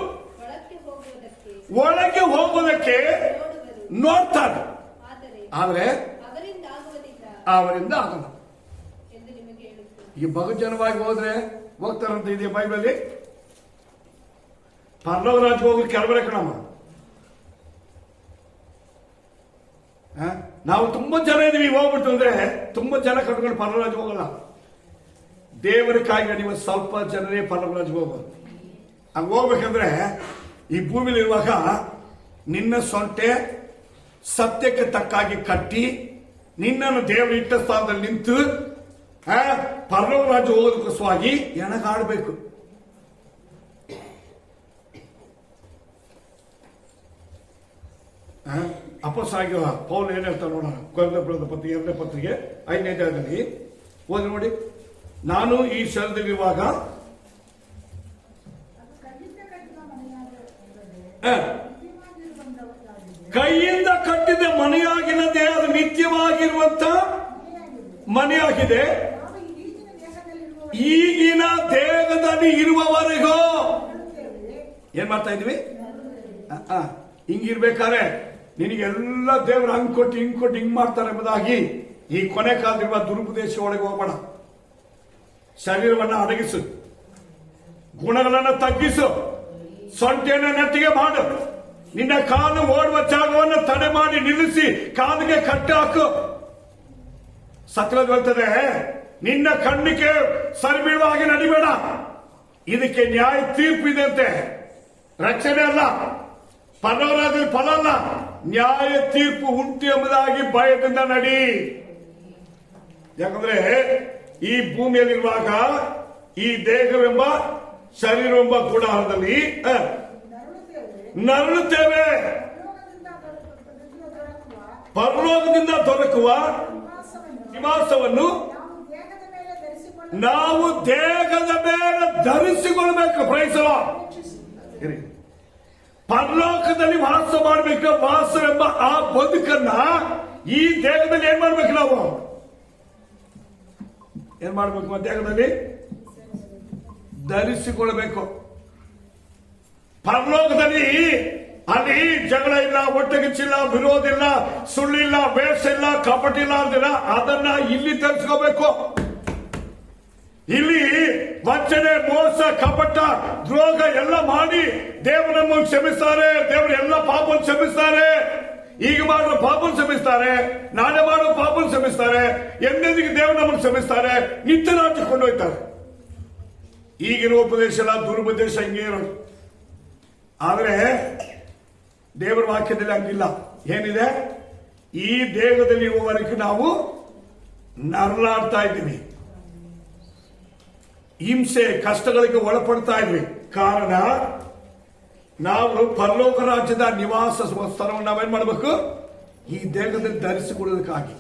ಒಳಗೆ ಹೋಗೋದಕ್ಕೆ ನೋಡ್ತಾರೆ, ಆದ್ರೆ ಅವರಿಂದ ಆಗಲ್ಲ. ಈ ಬಹುಜನವಾಗಿ ಹೋದ್ರೆ ಹೋಗ್ತಾರಂತ ಇದೆಯಾ ಬೈಬಲ್ಲಿ? ಪರಲೋಕ ರಾಜ್ಯ ಹೋಗ್ಲಿಕ್ಕೆ ಕೆಲವರೇ ಕಣಮ್ಮ. ನಾವು ತುಂಬಾ ಜನ ಇದೀವಿ, ಹೋಗ್ಬಿಟ್ಟು ಅಂದ್ರೆ ತುಂಬಾ ಜನ ಕಟ್ಕೊಂಡು ಪರಲೋಕ ರಾಜ್ಯ ಹೋಗಲ್ಲ. ದೇವರ ಕಾಯಿಗೆ ನೀವು ಸ್ವಲ್ಪ ಜನರೇ ಪರಲೋಕ ರಾಜ್ಯ ಹೋಗೋದು. ಹಂಗ ಹೋಗ್ಬೇಕಂದ್ರೆ ಈ ಭೂಮಿಲಿ ಇರುವಾಗ ನಿನ್ನ ಸೊಂಟೆ ಸತ್ಯಕ್ಕೆ ತಕ್ಕಾಗಿ ಕಟ್ಟಿ ನಿನ್ನನ್ನು ದೇವರ ಇಟ್ಟ ಸ್ಥಾನದಲ್ಲಿ ನಿಂತು ಪರಲೋಕ ರಾಜ್ಯ ಹೋಗೋದಕ್ಕೋಸ್ಕರವಾಗಿ ಎಣಗಾಡಬೇಕು. ಅಪೊಸ್ತಲನಾಗಿರುವ ಪೌಲ ಏನ್ ಹೇಳ್ತಾರೆ ನೋಡೋಣ. ಕೊರಿಂಥ ಬರೆದ ಪತ್ರಿಕೆ 2ನೇ ಪತ್ರಿಕೆ 5ನೇ ಅಧ್ಯಾಯದಲ್ಲಿ ಓದಿ ನೋಡಿ. ನಾನು ಈ ಶರೀರದಲ್ಲಿರುವಾಗ ಕೈಯಿಂದ ಕಟ್ಟಿದ ಮನೆಯಾಗಿಲ್ಲದೆ ಅದು ನಿತ್ಯವಾಗಿರುವಂತ ಮನೆಯಾಗಿದೆ. ಈಗಿನ ದೇಹದಲ್ಲಿ ಇರುವವರೆಗೂ ಏನ್ ಮಾಡ್ತಾ ಇದ್ವಿ? ಹಿಂಗಿರ್ಬೇಕಾದ್ರೆ ನಿನಗೆಲ್ಲ ದೇವರು ಹಂಗ್ ಕೊಟ್ಟು ಹಿಂಗ್ ಮಾಡ್ತಾರೆ ಎಂಬುದಾಗಿ ಈ ಕೊನೆ ಕಾಲದಿರುವ ದುರುಪದೇಶ ಒಳಗೆ ಹೋಗೋಣ. ಶರೀರವನ್ನು ಅಡಗಿಸು, ಗುಣಗಳನ್ನು ತಗ್ಗಿಸು, ಸೊಂಟೆಯನ್ನು ನೆಟ್ಟಿಗೆ ಮಾಡು, ನಿನ್ನ ಕಾಲು ಓಡುವ ಜಾಗವನ್ನು ತಡೆ ಮಾಡಿ ನಿಲ್ಲಿಸಿ ಕಾಲಿಗೆ ಕಟ್ಟಿ ಹಾಕು. ಸತ್ಯವಾಗಿ ಹೇಳ್ತದೆ, ನಿನ್ನ ಕಣ್ಣಿಗೆ ಸರಿ ಬೀಳುವ ಹಾಗೆ ನಡಿಬೇಡ. ಇದಕ್ಕೆ ನ್ಯಾಯ ತೀರ್ಪು ಇದೆ ಅಂತೆ. ರಕ್ಷಣೆ ಅಲ್ಲ, ಪರವರಾದ ಫಲ ಅಲ್ಲ, ನ್ಯಾಯ ತೀರ್ಪು ಉಂಟು ಎಂಬುದಾಗಿ ಭಯದಿಂದ ನಡಿ. ಯಾಕಂದ್ರೆ ಈ ಭೂಮಿಯಲ್ಲಿರುವಾಗ ಈ ದೇಹವೆಂಬ ಶರೀರವೆಂಬ ಗುಡಾರದಲ್ಲಿ ನರಳುತ್ತೇವೆ. ಪರಲೋಕದಿಂದ ದೊರಕುವ ನಿವಾಸವನ್ನು ನಾವು ದೇಹದ ಮೇಲೆ ಧರಿಸಿಕೊಳ್ಬೇಕು. ಪ್ರೈಸಲ ಪರಲೋಕದಲ್ಲಿ ವಾಸ ಮಾಡಬೇಕು. ವಾಸವೆಂಬ ಆ ಬದುಕನ್ನ ಈ ದೇಹದಲ್ಲಿ ಏನ್ ಮಾಡ್ಬೇಕು? ನಾವು ಏನ್ ಮಾಡ್ಬೇಕು? ದೇಹದಲ್ಲಿ ಧರಿಸಿಕೊಳ್ಬೇಕು. ಪರಲೋಕದಲ್ಲಿ ಅಲ್ಲಿ ಜಗಳ ಇಲ್ಲ, ಒಟ್ಟಗಿಚ್ಚಿಲ್ಲ, ವಿರೋಧ ಇಲ್ಲ, ಸುಳ್ಳಿಲ್ಲ, ವೇಷ ಇಲ್ಲ, ಕಪಟ ಇಲ್ಲ ಅಂದಿಲ್ಲ. ಅದನ್ನ ಇಲ್ಲಿ ಧರಿಸ್ಕೋಬೇಕು. ಇಲ್ಲಿ ವಂಚನೆ, ಮೋಸ, ಕಪಟ, ದ್ರೋಹ ಎಲ್ಲ ಮಾಡಿ ದೇವರನ್ನು ಕ್ಷಮಿಸ್ತಾರೆ. ದೇವರು ಎಲ್ಲ ಪಾಪವನ್ನು ಕ್ಷಮಿಸ್ತಾರೆ. ಈಗ ಮಾಡುವ ಪಾಪವನ್ನು ಕ್ಷಮಿಸ್ತಾರೆ, ನಾಳೆ ಮಾಡುವ ಪಾಪವನ್ನು ಕ್ಷಮಿಸ್ತಾರೆ, ಎಂದೆಂದಿಗೆ ದೇವರು ನಮ್ಮನ್ನು ಕ್ಷಮಿಸ್ತಾರೆ, ನಿತ್ಯ ರಾಜ್ಯ ಕೊಂಡೊಯ್ತಾರೆ. ಈಗಿರುವ ಉಪದೇಶ ಎಲ್ಲ ದುರುಪದೇಶ ಹಿಂಗೆ ಇರೋದು. ಆದ್ರೆ ದೇವರ ವಾಕ್ಯದಲ್ಲಿ ಹಂಗಿಲ್ಲ. ಏನಿದೆ? ಈ ದೇಹದಲ್ಲಿ ಇರುವವರೆಗೂ ನಾವು ನರಳಾಡ್ತಾ ಇದ್ದೀವಿ, ಹಿಂಸೆ ಕಷ್ಟಗಳಿಗೆ ಒಳಪಡ್ತಾ ಇದ್ವಿ. ಕಾರಣ ನಾವು ಪರಲೋಕ ರಾಜ್ಯದ ನಿವಾಸ ಸ್ಥಳವನ್ನು ನಾವೇನ್ ಮಾಡಬೇಕು? ಈ ದೇಹದಲ್ಲಿ ಧರಿಸಿಕೊಳ್ಳೋದಕ್ಕಾಗಿ.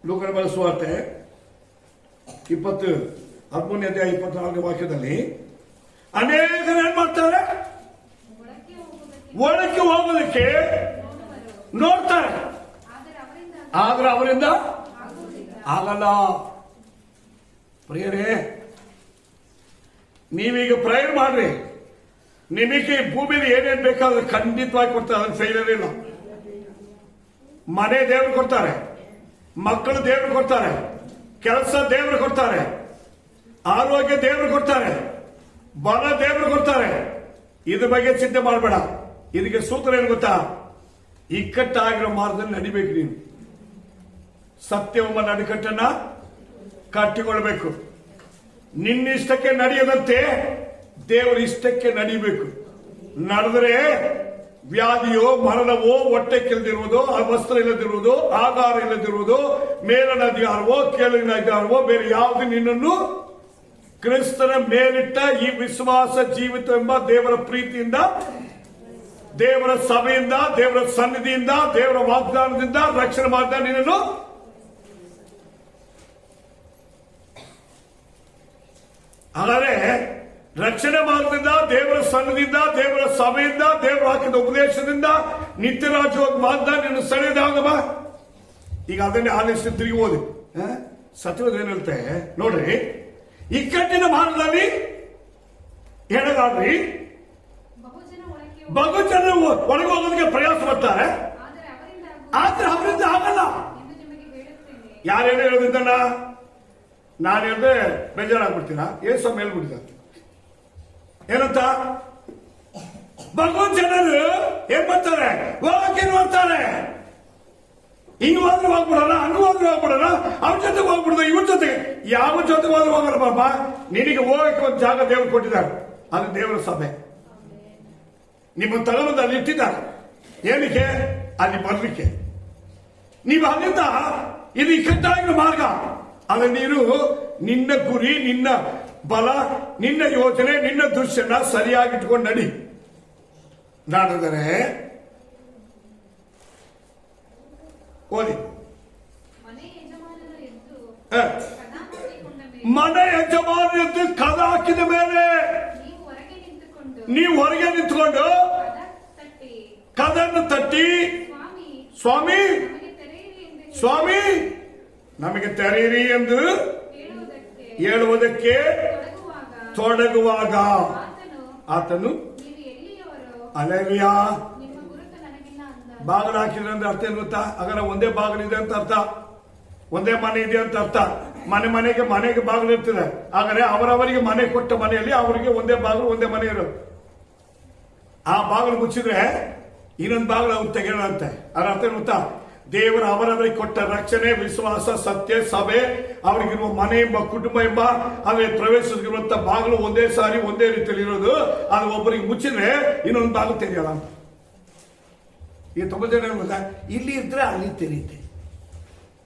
ಲೋಕನ ಬಳಸುವಾರ್ತೆ 13ನೇ ಅಧ್ಯಾಯ 24ನೇ ವಾಕ್ಯದಲ್ಲಿ ಅನೇಕರು ಏನ್ ಮಾಡ್ತಾರೆ? ಒಳಕ್ಕೆ ಹೋಗೋದಕ್ಕೆ ನೋಡ್ತಾರೆ, ಆದ್ರೆ ಅವರಿಂದ ಆಗಲ್ಲ. ಪ್ರಿಯರೇ, ನೀವೀಗ ಪ್ರೇಯರ್ ಮಾಡ್ರಿ. ನಿಮಗೆ ಭೂಮಿಯಲ್ಲಿ ಏನೇನ್ ಬೇಕಾದ್ರೆ ಖಂಡಿತವಾಗಿ ಕೊಡ್ತಾರೆ, ಅದನ್ನ ಫೇಲಿಯರ್ ಇಲ್ಲ. ಮನೆ ದೇವರು ಕೊಡ್ತಾರೆ, ಮಕ್ಕಳು ದೇವರು ಕೊಡ್ತಾರೆ, ಕೆಲಸ ದೇವರು ಕೊಡ್ತಾರೆ, ಆರೋಗ್ಯ ದೇವರು ಕೊಡ್ತಾರೆ, ಬಲ ದೇವರು ಕೊಡ್ತಾರೆ. ಇದ್ರ ಬಗ್ಗೆ ಚಿಂತೆ ಮಾಡಬೇಡ. ಇದಕ್ಕೆ ಸೂತ್ರ ಏನು ಗೊತ್ತಾ? ಇಕ್ಕಟ್ಟಾಗಿರೋ ಮಾರ್ಗದಲ್ಲಿ ನಡಿಬೇಕು. ನೀನು ಸತ್ಯವೆಂಬ ನಡುಕಟ್ಟನ್ನ ಕಟ್ಟಿಕೊಳ್ಬೇಕು. ನಿನ್ನಿಷ್ಟಕ್ಕೆ ನಡೆಯದಂತೆ ದೇವರ ಇಷ್ಟಕ್ಕೆ ನಡಿಬೇಕು. ನಡೆದರೆ ವ್ಯಾಧಿಯೋ, ಮರಣವೋ, ಹೊಟ್ಟೆ ಕೆಲ್ದಿರುವುದು, ವಸ್ತ್ರ ಇಲ್ಲದಿರುವುದು, ಆಧಾರ ಇಲ್ಲದಿರುವುದು, ಮೇಲಿನ ಅಧಿಕಾರವೋ ಕೆಳಗಿನ ಅಧಿಕಾರವೋ ಬೇರೆ ಯಾವುದು ನಿನ್ನನ್ನು ಕ್ರಿಸ್ತನ ಮೇಲಿಟ್ಟ ಈ ವಿಶ್ವಾಸ ಜೀವಿತವೆಂಬ ದೇವರ ಪ್ರೀತಿಯಿಂದ, ದೇವರ ಸಭೆಯಿಂದ, ದೇವರ ಸನ್ನಿಧಿಯಿಂದ, ದೇವರ ವಾಗ್ದಾನದಿಂದ ರಕ್ಷಣೆ ಮಾಡಿದ ನಿನ್ನನ್ನು ಆದರೆ ರಕ್ಷಣೆ ಮಾರ್ಗದಿಂದ, ದೇವರ ಸನ್ನಿಧಿಯಿಂದ, ದೇವರ ಸಭೆಯಿಂದ, ದೇವರ ಹಾಕಿದ ಉಪದೇಶದಿಂದ ನಿತ್ಯ ರಾಜ್ಯವಾಗಿ ಮಾತ್ರ ನಿನ್ನ ಸೆಳೆದಾಗಮ್ಮ. ಈಗ ಅದನ್ನೇ ಆಲಿಸಿ ತಿರುಗಿ ಓದಿ. ಸತ್ಯವಾದ ಏನ್ ಹೇಳ್ತೆ ನೋಡ್ರಿ. ಇಕ್ಕಟ್ಟಿನ ಮಾರ್ಗದಲ್ಲಿ ಹೇಳೋದಾದ್ರಿ ಬಹು ಜನ ಒಳಗೆ ಹೋಗೋದಕ್ಕೆ ಪ್ರಯಾಸ ಪಡ್ತಾರೆ, ಆದ್ರೆ ಅವರಿಂದ ಆಗಲ್ಲ. ಯಾರೇನು ಹೇಳೋದಿದ್ದಣ್ಣ? ನಾನು ಹೇಳಿದ್ರೆ ಬೇಜಾರಾಗ್ಬಿಡ್ತೀನ? ಏಸು ಹೇಳ್ಬಿಟ್ಟಿದ್ದ ಏನಂತ? ಭಗವಂತ ಜನರು ಏನ್ ಮಾಡ್ತಾರೆ? ಹೋಗಕ್ಕೆ ನೋಡ್ತಾರೆ. ಹಿಂಗ್ ಹೋದ್ರೆ ಹೋಗ್ಬಿಡೋಣ, ಹಂಗ ಹೋದ್ರೆ ಹೋಗ್ಬಿಡೋಣ, ಅವ್ರ ಜೊತೆಗೆ ಹೋಗ್ಬಿಡೋಣ, ಇವ್ರ ಜೊತೆಗೆ. ಯಾವ ಜೊತೆಗೆ ಹೋದ್ರೆ ಹೋಗಲ್ಲ ಬಾಬ. ನಿನಗೆ ಹೋಗಕ್ಕೆ ಒಂದು ಜಾಗ ದೇವರು ಕೊಟ್ಟಿದ್ದಾರೆ, ಅದು ದೇವರ ಸಭೆ. ನಿಮ್ಮನ್ನು ತಗೊಂಡು ಅಲ್ಲಿ ಇಟ್ಟಿದ್ದಾರೆ. ಏನಕ್ಕೆ? ಅಲ್ಲಿ ಬರ್ಲಿಕ್ಕೆ. ನೀವು ಅಲ್ಲಿಂದ ಇದು ಇಕ್ಕಟ್ಟಾಗಿರೋ ಮಾರ್ಗ. ಅದ್ರ ನೀರು ನಿನ್ನ ಗುರಿ, ನಿನ್ನ ಬಲ, ನಿನ್ನ ಯೋಜನೆ, ನಿನ್ನ ದೃಶ್ಯನ ಸರಿಯಾಗಿಟ್ಕೊಂಡು ನಡಿ. ನಾಡಿದರೆ ಓದಿ. ಮನೆ ಯಜಮಾನ ಎದ್ದು ಕದ ಹಾಕಿದ ಮೇಲೆ ನೀವು ಹೊರಗೆ ನಿಂತ್ಕೊಂಡು ಕದನ್ನು ತಟ್ಟಿ, ಸ್ವಾಮಿ ನಮಗೆ ತೆರೆಯಿರಿ ಎಂದು ಸ್ವಾಮಿ ನಮಗೆ ತೆರೆಯಿರಿ ಎಂದು ಹೇಳುವುದಕ್ಕೆ ಹೇಳುವುದಕ್ಕೆ ತೊಡಗುವಾಗ ಆತನು ಆತನು ನೀವು ಎಲ್ಲಿಯವರು ಅಲೆಲಿಯಾ ನಿಮ್ಮ ಗುರುತು ನನಗಿಲ್ಲ ಅಂದ. ಬಾಗಿಲು ಹಾಕಿದ್ರೆ ಅಂದ್ರೆ ಅರ್ಥ ಏನು ಗೊತ್ತಾ? ಹಾಗಾದ್ರೆ ಒಂದೇ ಬಾಗಿಲಿದೆ ಅಂತ ಅರ್ಥ, ಒಂದೇ ಮನೆ ಇದೆ ಅಂತ ಅರ್ಥ. ಮನೆಗೆ ಬಾಗಿಲು ಇರ್ತದೆ. ಹಾಗಾದ್ರೆ ಅವರವರಿಗೆ ಮನೆ ಕೊಟ್ಟ ಮನೆಯಲ್ಲಿ ಅವರಿಗೆ ಒಂದೇ ಬಾಗಿಲು, ಒಂದೇ ಮನೆ ಇರೋದು. ಆ ಬಾಗಿಲು ಮುಚ್ಚಿದ್ರೆ ಇನ್ನೊಂದು ಬಾಗಿಲು ಅವ್ರು ತೆಗೆಯಂತೆ. ಅದರ ಅರ್ಥ ಏನು ಗೊತ್ತಾ? ದೇವರು ಅವರವರಿಗೆ ಕೊಟ್ಟ ರಕ್ಷಣೆ, ವಿಶ್ವಾಸ, ಸತ್ಯ, ಸಭೆ, ಅವರಿಗಿರುವ ಮನೆ ಎಂಬ ಕುಟುಂಬ ಎಂಬ ಆದರೆ ಪ್ರವೇಶಿಸಿರುವಂತ ಬಾಗಿಲು ಒಂದೇ ಸಾರಿ ಒಂದೇ ರೀತಿಯಲ್ಲಿ ಇರೋದು. ಅದು ಒಬ್ಬರಿಗೆ ಮುಚ್ಚಿದ್ರೆ ಇನ್ನೊಂದು ಬಾಗಿಲು ತೆರೆಯಲ್ಲ ಅಂತ. ಈಗ ತುಂಬ ಜನ ಏನು ಗೊತ್ತಾ, ಇಲ್ಲಿ ಇದ್ರೆ ಅಲ್ಲಿ ತೆರೆಯುತ್ತೆ.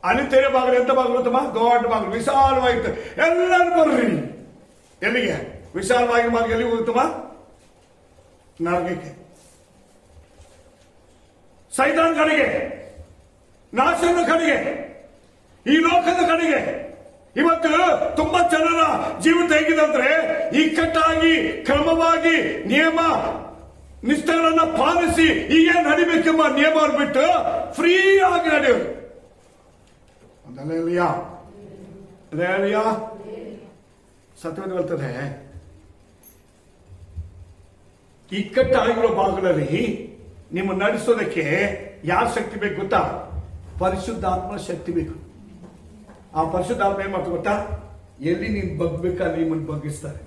ಅಲ್ಲಿ ತೆರೆ ಬಾಗಿಲು ಎಂತ ಬಾಗಿಲು ಗೊತ್ತಮ್ಮ? ದೊಡ್ಡ ಬಾಗಿಲು, ವಿಶಾಲವಾಗಿತ್ತು. ಎಲ್ಲರೂ ಬರ್ರಿ. ಎಲ್ಲಿಗೆ? ವಿಶಾಲವಾಗಿ ಬಾಗಿಲು ಎಲ್ಲಿಗೆ ಹೋಗುತ್ತಮ್ಮ? ನರಕಕ್ಕೆ, ಸೈತಾನ್ ಕಡೆಗೆ, ನಾಶದ ಕಡೆಗೆ, ಈ ಲೋಕದ ಕಡೆಗೆ. ಇವತ್ತು ತುಂಬಾ ಜನರ ಜೀವಿತ ಹೇಗಿದಂದ್ರೆ ಇಕ್ಕಟ್ಟಾಗಿ, ಕ್ರಮವಾಗಿ, ನಿಯಮ ನಿಷ್ಠೆಗಳನ್ನ ಪಾಲಿಸಿ ಹೀಗೆ ನಡಿಬೇಕೆಂಬ ನಿಯಮವನ್ನು ಬಿಟ್ಟು ಫ್ರೀ ಆಗಿ ನಡೆಯೋದು. ಸತ್ಯವನ್ನು ಹೇಳ್ತದೆ, ಇಕ್ಕಟ್ಟಾಗಿರೋ ಭಾಗಗಳಲ್ಲಿ ನಿಮ್ಮ ನಡೆಸೋದಕ್ಕೆ ಯಾರ ಶಕ್ತಿ ಬೇಕು ಗೊತ್ತಾ? ಪರಿಶುದ್ಧಾತ್ಮ ಶಕ್ತಿ ಬೇಕು. ಆ ಪರಿಶುದ್ಧಾತ್ಮ ಏನ್ ಮಾಡ್ತಾರೆ ಗೊತ್ತಾ? ಎಲ್ಲಿ ನೀನ್ ಬಗ್ಬೇಕಾದ್ರೆ ನಿಮ್ಮನ್ನು ಬಗ್ಗಿಸ್ತಾರೆ,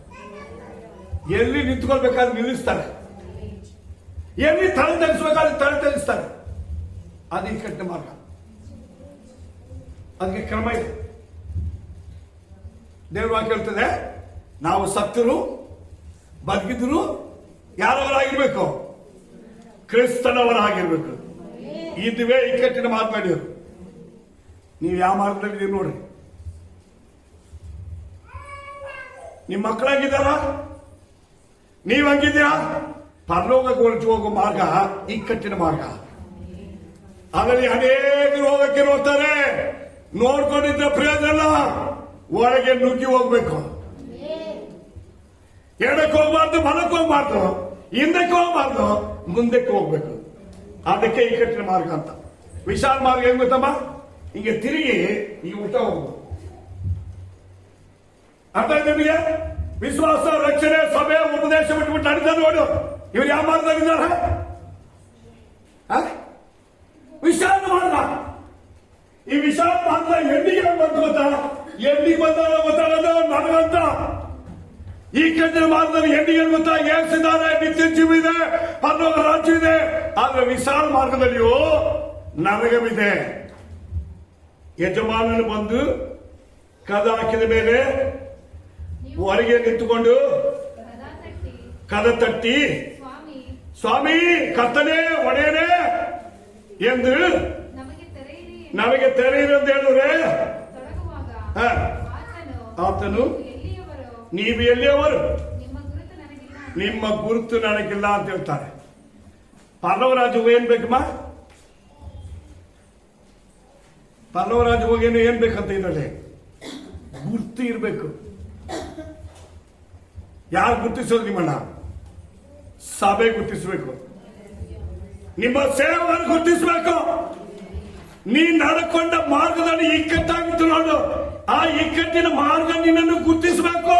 ಎಲ್ಲಿ ನಿಂತ್ಕೊಳ್ಬೇಕಾದ್ರೆ ನಿಲ್ಲಿಸ್ತಾರೆ, ಎಲ್ಲಿ ತಲೆ ತಗ್ಗಿಸ್ಬೇಕಾದ್ರೆ ತಲೆ ತಗ್ಗಿಸ್ತಾರೆ. ಅದು ಇಕ್ಕಟ್ಟಿನ ಮಾರ್ಗ. ಅದಕ್ಕೆ ಕ್ರಮ ಇದೆ. ದೇವ್ರ ವಾಕ್ಯ ಹೇಳ್ತದೆ, ನಾವು ಸತ್ತರು ಬದುಕಿದ್ರು ಯಾರವರಾಗಿರ್ಬೇಕು? ಕ್ರಿಸ್ತನವರಾಗಿರ್ಬೇಕು. ಇದುವೇ ಇಕ್ಕಟ್ಟಿನ ಮಾತನಾಡಿದ್ರು. ನೀವು ಯಾವ ಮಾರ್ಗದಲ್ಲಿ ನೋಡ್ರಿ. ನಿಮ್ಮ ಮಕ್ಕಳಾಗಿದ್ದಾರ? ನೀವ್ ಹಂಗಿದ್ದೀರಾ? ಪರಲೋಕಕ್ಕೆ ಹೋಗೋ ಮಾರ್ಗ ಇಕ್ಕಟ್ಟಿನ ಮಾರ್ಗ. ಅದರಲ್ಲಿ ಅನೇಕರು ಹೋಗಕ್ಕೆ ನೋಡ್ತಾರೆ. ನೋಡ್ಕೊಂಡಿದ್ದ ಪ್ರಯೋಜನ ಒಳಗೆ ನುಗ್ಗಿ ಹೋಗ್ಬೇಕು. ಎಡಕ್ಕೆ ಹೋಗ್ಬಾರ್ದು, ಬಲಕ್ಕೆ ಹೋಗ್ಬಾರ್ದು, ಹಿಂದಕ್ಕೆ ಹೋಗ್ಬಾರ್ದು, ಮುಂದಕ್ಕೆ ಹೋಗ್ಬೇಕು. ಅದಕ್ಕೆ ಇಕ್ಕಟ್ಟಿನ ಮಾರ್ಗ ಅಂತ. ವಿಶಾಲ ಮಾರ್ಗ ಏನ್ ಗೊತ್ತಮ್ಮ? ಹಿಂಗೆ ತಿರುಗಿ ಈಗ ಊಟ ಹೋಗ್ಬೋದು. ಅರ್ಥ ನಿಮಗೆ? ವಿಶ್ವಾಸ, ರಕ್ಷಣೆ, ಸಭೆ, ಉಪದೇಶ ಬಿಟ್ಬಿಟ್ಟು ನಡೀತಾರೆ ನೋಡು. ಇವ್ರು ಯಾವ ಮಾರ್ಗದಲ್ಲಿದ್ದಾರೆ? ವಿಶಾಲ ಮಾರ್ಗ. ಈ ವಿಶಾಲ ಮಾರ್ಗ ಎಲ್ಲಿಗೆ ಬಂತು ಗೊತ್ತಾ? ಎಲ್ಲಿಗೆ ಬಂದಾಗ ಗೊತ್ತಾಗೋದು ನನಗಂತ. ಈ ಕೆಟ್ಟಿನ ಮಾರ್ಗದಲ್ಲಿ ಎಲ್ಲಿಗೆ ಗೊತ್ತಾ? ಏಸಿದ್ದಾರೆ, ನಿತ್ಯ ಜೀವ ಇದೆ, ಪರಲೋಕ ರಾಜ್ಯ ಇದೆ. ಆದ್ರೆ ವಿಶಾಲ ಮಾರ್ಗದಲ್ಲಿಯೂ ನರಕವಿದೆ. ಯಜಮಾನನು ಬಂದು ಕದ ಹಾಕಿದ ಮೇಲೆ ಹೊರಗೆ ನಿಂತುಕೊಂಡು ಕದ ತಟ್ಟಿ, ಸ್ವಾಮಿ, ಕರ್ತನೇ, ಒಡೆಯನೇ ಎಂದು ನಮಗೆ ತೆರೆಯಿರಿ ಅಂತ ಹೇಳಿದ್ರೆ ಆತನು ನೀವು ಎಲ್ಲಿಯವರು? ನಿಮ್ಮ ಗುರುತು ನನಗಿಲ್ಲ ಅಂತ ಹೇಳ್ತಾರೆ. ಪರಲೋಕರಾಜು ಏನ್ ಬೇಕಮ್ಮ? ಪರಲೋಕರಾಜು ಹೋಗೇನು ಏನ್ ಬೇಕಂತ ಇದರಲ್ಲಿ ಗುರ್ತು ಇರಬೇಕು. ಯಾರು ಗುರ್ತಿಸೋದು? ನಿಮ್ಮನ್ನ ಸಭೆ ಗುರ್ತಿಸಬೇಕು, ನಿಮ್ಮ ಸೇವಕರು ಗುರ್ತಿಸಬೇಕು. ನೀ ನಡ್ಕೊಂಡ ಮಾರ್ಗದಲ್ಲಿ ಇಕ್ಕಟ್ಟಾಗಿತ್ತು ನೋಡು, ಆ ಇಕ್ಕಟ್ಟಿನ ಮಾರ್ಗ ನಿನ್ನನ್ನು ಗುರ್ತಿಸಬೇಕು.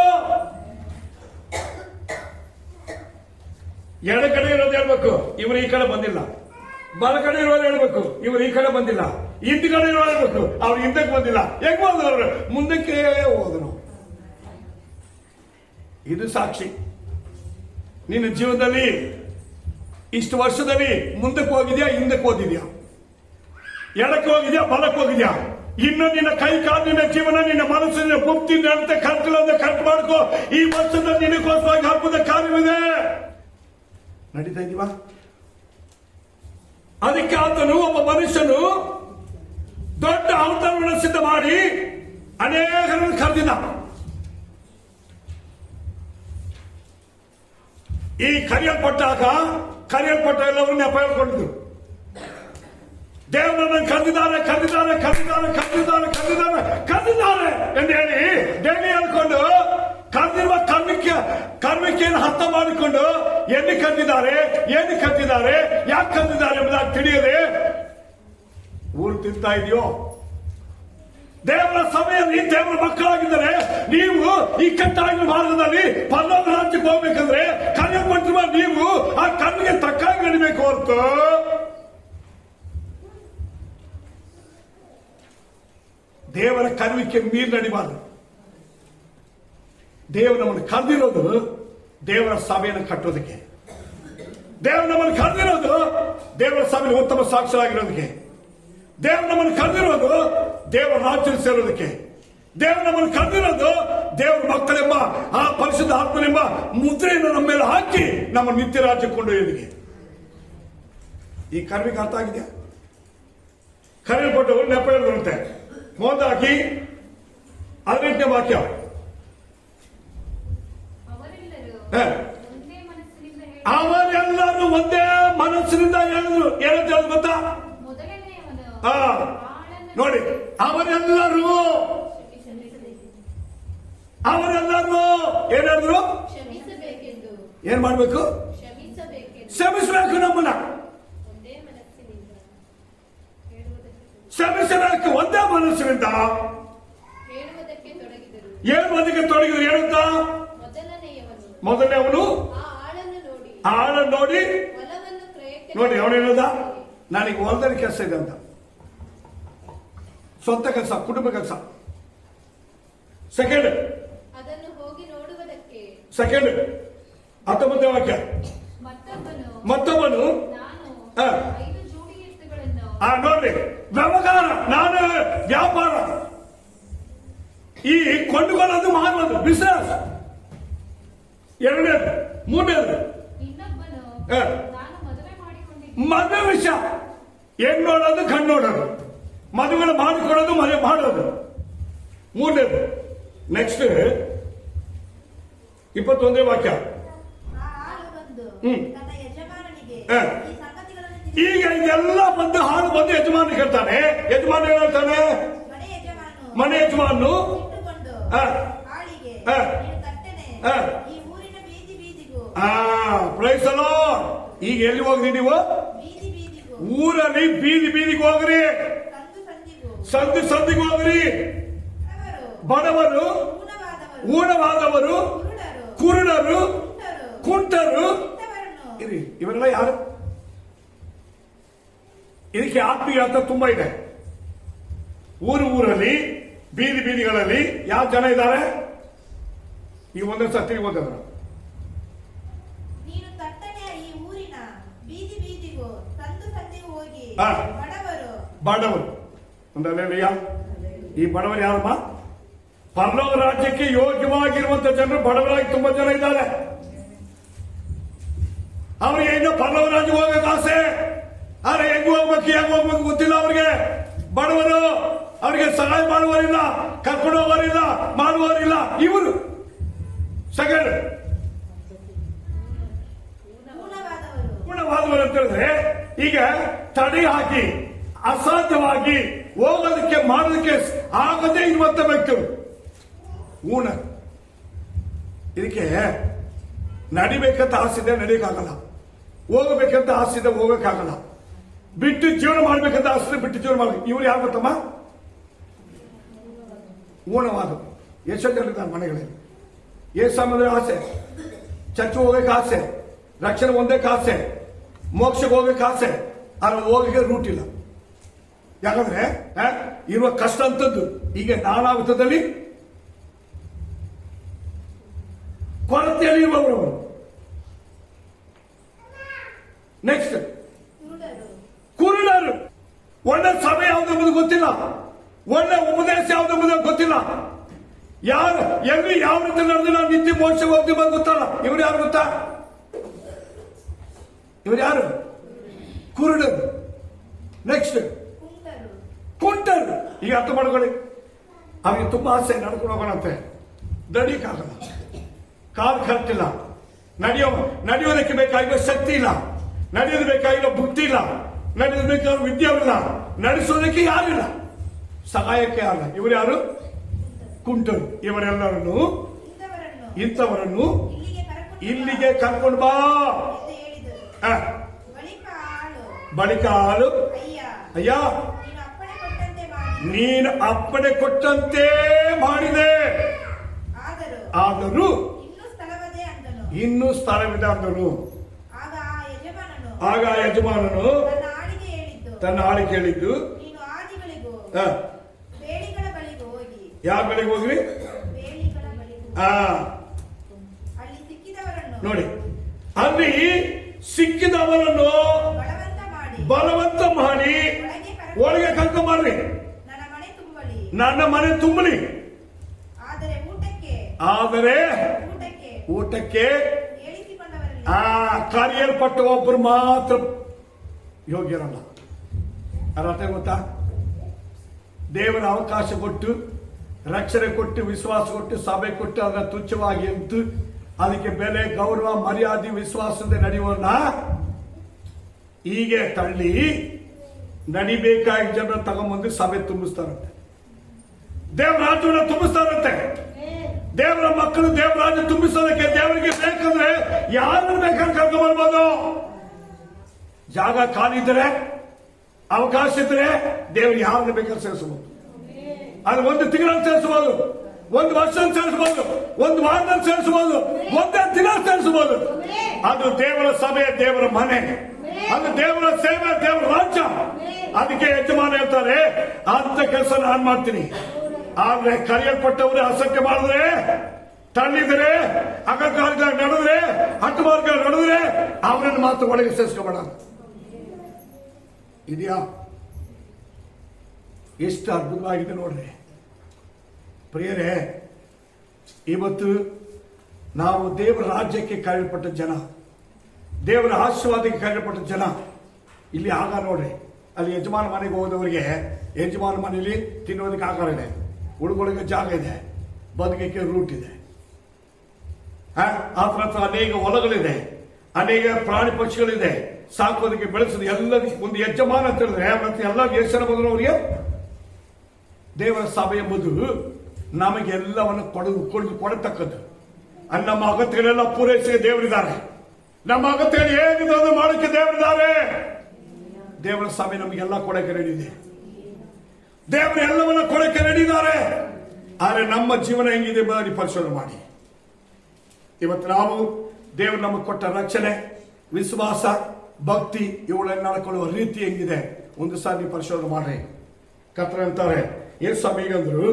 ಎಡ ಕಡೆ ಇರೋದು ಹೇಳ್ಬೇಕು, ಇವರು ಈ ಕಡೆ ಬಂದಿಲ್ಲ. ಬಲ ಕಡೆ ಇರೋದು ಹೇಳ್ಬೇಕು, ಇವರು ಈ ಕಡೆ ಬಂದಿಲ್ಲ. ಹಿಂದ್ ಕಡೆ ಇರೋದು ಹೇಳ್ಬೇಕು, ಅವ್ರು ಹಿಂದಕ್ಕೆ ಬಂದಿಲ್ಲ. ಹೆಂಗ್ ಹೋದ್ರು? ಅವರು ಮುಂದಕ್ಕೆ ಹೋದ್ರು. ಇದು ಸಾಕ್ಷಿ. ನಿನ್ನ ಜೀವನದಲ್ಲಿ ಇಷ್ಟು ವರ್ಷದಲ್ಲಿ ಮುಂದಕ್ಕೆ ಹೋಗಿದ್ಯಾ, ಹಿಂದಕ್ಕೆ ಹೋಗಿದ್ಯಾ, ಎಡಕ್ಕೆ ಹೋಗಿದ್ಯಾ, ಬಲಕ್ಕೆ ಹೋಗಿದ್ಯಾ? ಇನ್ನು ನಿನ್ನ ಕೈ ಕಾಲು, ನಿನ್ನ ಜೀವನ, ನಿನ್ನ ಮನಸ್ಸಿನ ಮುಕ್ತಿ ಅಂತ ಕರ್ಕಲಂತ ಕಟ್ ಮಾಡ್ಕೋ. ಈ ವರ್ಷದಲ್ಲಿ ನಿನಗೋಸ್ಕರ ಹಬ್ಬದ ಕಾರ್ಯವಿದೆ. ನಡೀತಾ ಇದೀವಾ? ಅದಕ್ಕೆ ಆತನು, ಒಬ್ಬ ಮನುಷ್ಯನು ದೊಡ್ಡ ಔತಣವನ್ನು ಸಿದ್ಧ ಮಾಡಿ ಅನೇಕರನ್ನು ಕರೆದಿದ್ದ. ಈ ಕರೆಯಲ್ಪಟ್ಟ ಎಲ್ಲವನ್ನೂ ನೆಪ ಹೇಳ್ಕೊಂಡಿದ್ರು. ದೇವರನ್ನು ಕರೆದಿದ್ದಾರೆ ಎಂದು ಹೇಳಿ ದೇವಿ ಹೇಳ್ಕೊಂಡು ಕರೆದಿರುವ ಕರ್ಮಿಕೆಯನ್ನು ಹತ್ತ ಮಾಡಿಕೊಂಡು ಎಲ್ಲಿ ಕರೆದಿದ್ದಾರೆ, ಏನು ಕರೆದಿದ್ದಾರೆ, ಯಾಕೆ ಕರೆದಿದ್ದಾರೆ ಎಂಬುದಾಗಿ ತಿಳಿಯದೆ ಊರು ತಿಂತಾ ಇದೆಯೋ? ದೇವರ ಸಭೆಯಲ್ಲಿ ದೇವರ ಮಕ್ಕಳಾಗಿದ್ದರೆ ನೀವು ಈ ಕಟ್ಟಾಗಿನ ಮಾರ್ಗದಲ್ಲಿ ಪರಲೋಕ ರಾಜ್ಯಕ್ಕೆ ಹೋಗ್ಬೇಕಂದ್ರೆ ಕರೆಯಲ್ಪಟ್ಟಿರುವ ನೀವು ಆ ಕಣ್ಣಿಗೆ ತಕ್ಕಾಗಿ ನಡಿಬೇಕು ಹೊರತು ದೇವರ ಕರುವಿಕೆ ಮೀರಿ ನಡಿಬಾರದು. ದೇವರು ನಮ್ಮನ್ನು ಕರೆದಿರೋದು ದೇವರ ಸಭೆಯನ್ನು ಕಟ್ಟೋದಕ್ಕೆ. ದೇವರು ನಮ್ಮನ್ನು ಕರೆದಿರೋದು ದೇವರ ಸಭೆಯಲ್ಲಿ ಉತ್ತಮ ಸಾಕ್ಷಿಯಾಗಿರೋದಕ್ಕೆ. ದೇವರು ನಮ್ಮನ್ನು ಕರೆದಿರೋದು ದೇವರ ರಾಜ್ಯ ಸೇರೋದಕ್ಕೆ. ದೇವರು ನಮ್ಮನ್ನು ಕರೆದಿರೋದು ದೇವರ ಮಕ್ಕಳೆಂಬ ಆ ಪರಿಶುದ್ಧ ಆತ್ಮನೆಂಬ ಮುದ್ರೆಯನ್ನು ನಮ್ಮ ಮೇಲೆ ಹಾಕಿ ನಮ್ಮ ನಿತ್ಯ ರಾಜ್ಯಕ್ಕೆ ಕೊಂಡೊಯ್ಯೋದಕ್ಕೆ. ಈ ಕರ್ಮಿಗೆ ಅರ್ಥ ಆಗಿದೆಯಾ? ಕರೆಯಲ್ಪಟ್ಟವರು ನೆಪ ಹೇಳಿದಂತೆ ಮೊದಲಾಗಿ 18ನೇ ವಾಕ್ಯ. ಅವರೆಲ್ಲರೂ ಒಂದೇ ಮನಸ್ಸಿನಿಂದ ಹೇಳಿದ್ರು. ಏನಂತ ಹೇಳಿ ಗೊತ್ತಾ? ನೋಡಿ, ಅವರೆಲ್ಲರೂ ಏನಾದ್ರು ಏನ್ ಮಾಡ್ಬೇಕು? ಕ್ಷಮಿಸಬೇಕು. ನಮ್ಮನ್ನ ಕ್ಷಮಿಸಬೇಕು ಒಂದೇ ಮನಸ್ಸಿನಿಂದ ಹೇಳುವುದಕ್ಕೆ ತೊಡಗಿದ್ರು. ಹೇಳುತ್ತ ಮೊದಲನೇ ಅವನು ಆಳನ್ನು ನೋಡಿ ಅವನು ಹೇಳೋದ ನನಗೆ ಹೊಲದಲ್ಲಿ ಕೆಲಸ ಇದೆ ಅಂತ. ಸ್ವಂತ ಕೆಲಸ, ಕುಟುಂಬ ಕೆಲಸ. ಸೆಕೆಂಡ್ 19ನೇ ವಾಕ್ಯ. ಮತ್ತೊಬ್ಬನು ನೋಡ್ರಿ, ವ್ಯವಹಾರ, ನಾನು ವ್ಯಾಪಾರ, ಈ ಕೊಂಡುಕೊಳ್ಳೋದು ಮಾರೋದು ಬಿಸಿನೆಸ್. ಎರಡನೇದು. ಮೂರನೇದು ಮದುವೆ ವಿಷಯ. ಹೆಣ್ಣು ನೋಡೋದು, ಕಣ್ಣು ನೋಡೋದು, ಮದುವೆಗಳು ಮಾಡಿಕೊಡೋದು, ಮದುವೆ ಮಾಡೋದು. ಮೂರನೇದು. ನೆಕ್ಸ್ಟ್ 21ನೇ ವಾಕ್ಯ. ಈಗ ಇದೆಲ್ಲ ಬಂದು ಹಾಳು ಬಂದು ಯಜಮಾನ ಕೇಳ್ತಾನೆ. ಯಜಮಾನ ಏನ್ ಹೇಳ್ತಾನೆ? ಮನೆ ಯಜಮಾನು ಪ್ರೈಸ್ ಅಲೋ. ಈಗ ಎಲ್ಲಿ ಹೋಗ್ರಿ ನೀವು? ಊರಲ್ಲಿ ಬೀದಿ ಬೀದಿಗೆ ಹೋಗ್ರಿ, ಸಂದಿಗೆ ಹೋಗ್ರಿ. ಬಡವರು, ಊನವಾದವರು, ಕುರುಡರು, ಕುಂಟರು, ಇವರೆಲ್ಲ ಯಾರು? ಇದಕ್ಕೆ ಆತ್ಮೀಯ ಅರ್ಥ ತುಂಬಾ ಇದೆ. ಊರಲ್ಲಿ ಬೀದಿ ಬೀದಿಗಳಲ್ಲಿ ಯಾವ ಜನ ಇದ್ದಾರೆ? ಈಗ ಒಂದೇ ಸತಿ ಓದಿದ್ರು. ಬಡವರು ಒಂದಲ್ಲ. ಈ ಬಡವರು ಯಾರಮ್ಮ? ಪರಲೋಕ ರಾಜ್ಯಕ್ಕೆ ಯೋಗ್ಯವಾಗಿರುವಂತಹ ಜನರು ಬಡವರಾಗಿ ತುಂಬಾ ಜನ ಇದ್ದಾರೆ. ಅವರಿಗೆ ಇನ್ನು ಪರಲೋಕ ರಾಜ್ಯಕ್ಕೆ ಹೋಗಕ್ಕೆ ಆಸೆ. ಆದ್ರೆ ಹೆಂಗ್ ಹೋಗ್ಬೇಕು ಗೊತ್ತಿಲ್ಲ ಅವ್ರಿಗೆ. ಬಡವರು, ಅವರಿಗೆ ಸಹಾಯ ಮಾಡುವವರಿಲ್ಲ, ಕರ್ಕೊಂಡು ಹೋಗೋರಿಲ್ಲ, ಮಾಡುವವರಿಲ್ಲ. ಇವರು ಸೆಕೆಂಡ್ ಪೂರ್ಣವಾದವರು ಅಂತ ಹೇಳಿದ್ರೆ ಈಗ ತಡೆ ಹಾಕಿ ಅಸಾಧ್ಯವಾಗಿ ಹೋಗೋದಕ್ಕೆ ಮಾಡೋದಕ್ಕೆ ಆಗದೇ ಇರುವಂತ ವ್ಯಕ್ತಿಗಳು ಊನ. ಇದಕ್ಕೆ ನಡಿಬೇಕಂತ ಆಸೆದೆ, ನಡಿಯಕ್ಕಾಗಲ್ಲ. ಹೋಗಬೇಕಂತ ಆಸೆದೆ, ಹೋಗಕ್ಕಾಗಲ್ಲ. ಬಿಟ್ಟು ಜೀವನ ಮಾಡ್ಬೇಕಂತ ಆಸೆ, ಬಿಟ್ಟು ಜೀವನ ಮಾಡ್ಬೇಕು. ಇವ್ರು ಯಾರು ಗೊತ್ತಮ್ಮ? ಊನವಾದ. ಎಷ್ಟೋ ಜನ ಇದ್ದಾರೆ ಮನೆಗಳಲ್ಲಿ. ಏಸಮದ ಆಸೆ, ಚರ್ಚ್ ಹೋಗಕ್ಕೆ ಆಸೆ, ರಕ್ಷಣೆ ಹೊಂದಕ್ಕೆ ಆಸೆ, ಮೋಕ್ಷಕ್ಕೆ ಹೋಗಕ್ಕೆ ಆಸೆ. ಆದ್ರೆ ಹೋಗಕ್ಕೆ ರೂಟ್ ಇಲ್ಲ. ಯಾಕಂದ್ರೆ ಇರುವ ಕಷ್ಟ ಅಂತದ್ದು ಈಗ ನಾನಾ ವಿಧದಲ್ಲಿ ಕೊರತೆಯಲ್ಲಿ ಇರುವವರು. ನೆಕ್ಸ್ಟ್ ಕುರುಡರು. ಒಳ್ಳೆ ಸಭೆ ಯಾವುದೆಂಬುದು ಗೊತ್ತಿಲ್ಲ, ಒಳ್ಳೆ ಉಪದೇಶ ಯಾವುದೆಂಬುದು ಗೊತ್ತಿಲ್ಲ. ಯಾರು ಎಲ್ಲಿ ಯಾವ ರೀತಿ ನಡೆದು ನಾವು ನಿತ್ಯ ಮೋಕ್ಷ ಹೋಗ್ತೀವಿ ಗೊತ್ತಲ್ಲ. ಇವ್ರು ಯಾರು ಗೊತ್ತಾ? ಇವ್ರು ಯಾರು? ಕುರುಡರು. ನೆಕ್ಸ್ಟ್ ಕುಂಟರು. ಈಗ ಅರ್ಥ ಮಾಡ್ಕೊಳ್ಳಿ. ಅವ್ರಿಗೆ ತುಂಬಾ ಆಸೆ ನಡ್ಕೊಂಡು ಹೋಗೋಣಂತೆ, ನಡಿಯಕ್ಕಾಗಲ್ಲ. ಕಾಲು ಕರ್ತಿಲ್ಲ, ನಡೆಯೋದಕ್ಕೆ ಬೇಕಾಗಿರೋ ಶಕ್ತಿ ಇಲ್ಲ, ನಡೆಯೋದು ಬೇಕಾಗಿರೋ ಬುದ್ಧಿ ಇಲ್ಲ, ನಡೆಯೋದು ಬೇಕಾಗಿರೋ ವಿದ್ಯೆವಿಲ್ಲ, ನಡೆಸೋದಕ್ಕೆ ಯಾರಿಲ್ಲ, ಸಹಾಯಕ್ಕೆ ಅಲ್ಲ. ಇವರು ಯಾರು? ಕುಂಟರು. ಇವರೆಲ್ಲರನ್ನು ಇಂಥವರನ್ನು ಇಲ್ಲಿಗೆ ಕರ್ಕೊಂಡು ಬಾ. ಬಳಿಕ ಹಾಲು, ಅಯ್ಯ ನೀನು ಅಪ್ಪಣೆ ಕೊಟ್ಟಂತೆ ಮಾಡಿದೆ. ಆದರೂ ಇನ್ನೂ ಸ್ಥಳವಿದೆ ಅಂದನು. ಆಗ ಆ ಯಜಮಾನನು ತನ್ನ ಆಳಿಗೆ ಹೇಳಿದ್ದು, ಯಾರ ಬಳಿಗೆ ಹೋಗ್ರಿ? ನೋಡಿ, ಅಲ್ಲಿ ಸಿಕ್ಕಿದವರನ್ನು ಬಲವಂತ ಮಾಡಿ ಒಳಗೆ ಕರ್ಕೊಂಡು ಮಾಡ್ರಿ, ನನ್ನ ಮನೆ ತುಂಬಲಿ. ಆದರೆ ಊಟಕ್ಕೆ ಕರೆಯಲ್ಪಟ್ಟ ಒಬ್ಬರು ಮಾತ್ರ ಯೋಗ್ಯರಲ್ಲ. ಅರ್ಥ ಗೊತ್ತಾ? ದೇವರ ಅವಕಾಶ ಕೊಟ್ಟು, ರಕ್ಷಣೆ ಕೊಟ್ಟು, ವಿಶ್ವಾಸ ಕೊಟ್ಟು, ಸಭೆ ಕೊಟ್ಟು, ಅದರ ತುಚ್ಛವಾಗಿ ಎಂತು ಅದಕ್ಕೆ ಬೆಲೆ, ಗೌರವ, ಮರ್ಯಾದೆ, ವಿಶ್ವಾಸದ ನಡೆಯುವನ್ನ ಹೀಗೆ ತಳ್ಳಿ ನಡಿಬೇಕಾಗಿ ಜನರ ತಗೊಂಬಂದು ಸಭೆ ತುಂಬಿಸ್ತಾರಂತೆ, ದೇವರ ರಾಜ್ಯವನ್ನು ತುಂಬಿಸ್ತಾರಂತೆ. ದೇವರ ಮಕ್ಕಳು ದೇವರ ರಾಜ್ಯ ತುಂಬಿಸೋದಕ್ಕೆ ದೇವರಿಗೆ ಬೇಕಂದ್ರೆ ಯಾರನ್ನು ಬೇಕಾದ್ರೆ ಕರ್ಕೊಂಡು ಬರ್ಬೋದು. ಜಾಗ ಖಾಲಿ ಇದ್ರೆ, ಅವಕಾಶ ಇದ್ರೆ ದೇವರು ಯಾರನ್ನು ಬೇಕಾದ್ರೆ ಸೇರಿಸಬಹುದು. ಅದು ಒಂದು ತಿಂಗಳಲ್ಲಿ ಸೇರಿಸಬಹುದು, ಒಂದು ವರ್ಷದಲ್ಲಿ ಸೇರಿಸಬಹುದು, ಒಂದು ವಾರದಲ್ಲಿ ಸೇರಿಸಬಹುದು, ಒಂದೇ ದಿನ ಸೇರಿಸಬಹುದು. ಅದು ದೇವರ ಸಭೆ, ದೇವರ ಮನೆ, ಅದು ದೇವರ ಸೇವೆ, ದೇವರ ರಾಜ್ಯ. ಅದಕ್ಕೆ ಯಜಮಾನ ಹೇಳ್ತಾರೆ, ಅಂತ ಕೆಲಸ ನಾನು ಮಾಡ್ತೀನಿ. ಆದ್ರೆ ಕರೆಯಲ್ಪಟ್ಟವರು ಅಸತ್ಯ ಮಾಡಿದ್ರೆ, ತಳ್ಳಿದ್ರೆ, ಅಗಕಾರ್ಯ ನಡೆದ್ರೆ, ಹಟ್ಟಮಾರ್ಗ ನಡೆದ್ರೆ ಅವರನ್ನು ಮಾತ್ರ ಒಳಗೆ ಸೇರಿಸ್ಕೋಬೇಡ. ಇದೆಯಾ? ಎಷ್ಟು ಅದ್ಭುತವಾಗಿದೆ ನೋಡ್ರಿ ಪ್ರಿಯರೇ. ಇವತ್ತು ನಾವು ದೇವರ ರಾಜ್ಯಕ್ಕೆ ಕರೆಯಲ್ಪಟ್ಟ ಜನ, ದೇವರ ಆಶೀರ್ವಾದಕ್ಕೆ ಕರೆಯಲ್ಪಟ್ಟ ಜನ. ಇಲ್ಲಿ ಆಗ ನೋಡ್ರಿ, ಅಲ್ಲಿ ಯಜಮಾನ ಮನೆಗೆ ಹೋದವರಿಗೆ ಯಜಮಾನ ಮನೆಯಲ್ಲಿ ತಿನ್ನೋದಕ್ಕೆ ಆಕಾರ ಇದೆ, ಹುಡುಗರಿಗೆ ಜಾಗ ಇದೆ, ಬದುಕಕ್ಕೆ ರೂಟ್ ಇದೆ, ಆ ಥರ ಅನೇಕ ಹೊಲಗಳಿದೆ, ಅನೇಕ ಪ್ರಾಣಿ ಪಕ್ಷಿಗಳಿದೆ, ಸಾಕೋದಕ್ಕೆ ಬೆಳೆಸೋದು ಎಲ್ಲದಕ್ಕೆ ಒಂದು ಯಜಮಾನ ಅಂತ ಹೇಳಿದ್ರೆ ಮತ್ತೆ ಎಲ್ಲ ದೇಶನ ಬಂದವರಿಗೆ ದೇವರ ಸಭೆ ಎಂಬುದು ನಮಗೆಲ್ಲವನ್ನು ಕೊಡತಕ್ಕದ್ದು. ಅಲ್ಲಿ ನಮ್ಮ ಅಗತ್ಯಗಳೆಲ್ಲ ಪೂರೈಸಿ ದೇವರಿದ್ದಾರೆ, ನಮ್ಮ ಅಗತ್ಯಗಳು ಏನಿದೆ ಅದು ಮಾಡೋಕ್ಕೆ ದೇವರಿದ್ದಾರೆ. ದೇವರ ಸಭೆ ನಮಗೆಲ್ಲ ಕೊಡಕ್ಕೆ ರೆಡಿ ಇದೆ, ದೇವರು ಎಲ್ಲವನ್ನ ಕೊಡಕ್ಕೆ ರೆಡಿ ಇದ್ದಾರೆ. ಆದರೆ ನಮ್ಮ ಜೀವನ ಹೆಂಗಿದೆ ಎಂಬುದನ್ನು ಪರಿಶೋಧನೆ ಮಾಡಿ. ಇವತ್ತು ನಾವು ದೇವರು ನಮಗೆ ಕೊಟ್ಟ ರಕ್ಷಣೆ, ವಿಶ್ವಾಸ, ಭಕ್ತಿ ಇವುಗಳನ್ನು ನಡ್ಕೊಳ್ಳುವ ರೀತಿ ಹೆಂಗಿದೆ ಒಂದು ಸಾರಿ ನೀವು ಪರಿಶೋಧನೆ ಮಾಡ್ರಿ. ಕರ್ತನ ಅಂತಾರೆ, ಏನ್ ಸಮೀಗಂದ್ರು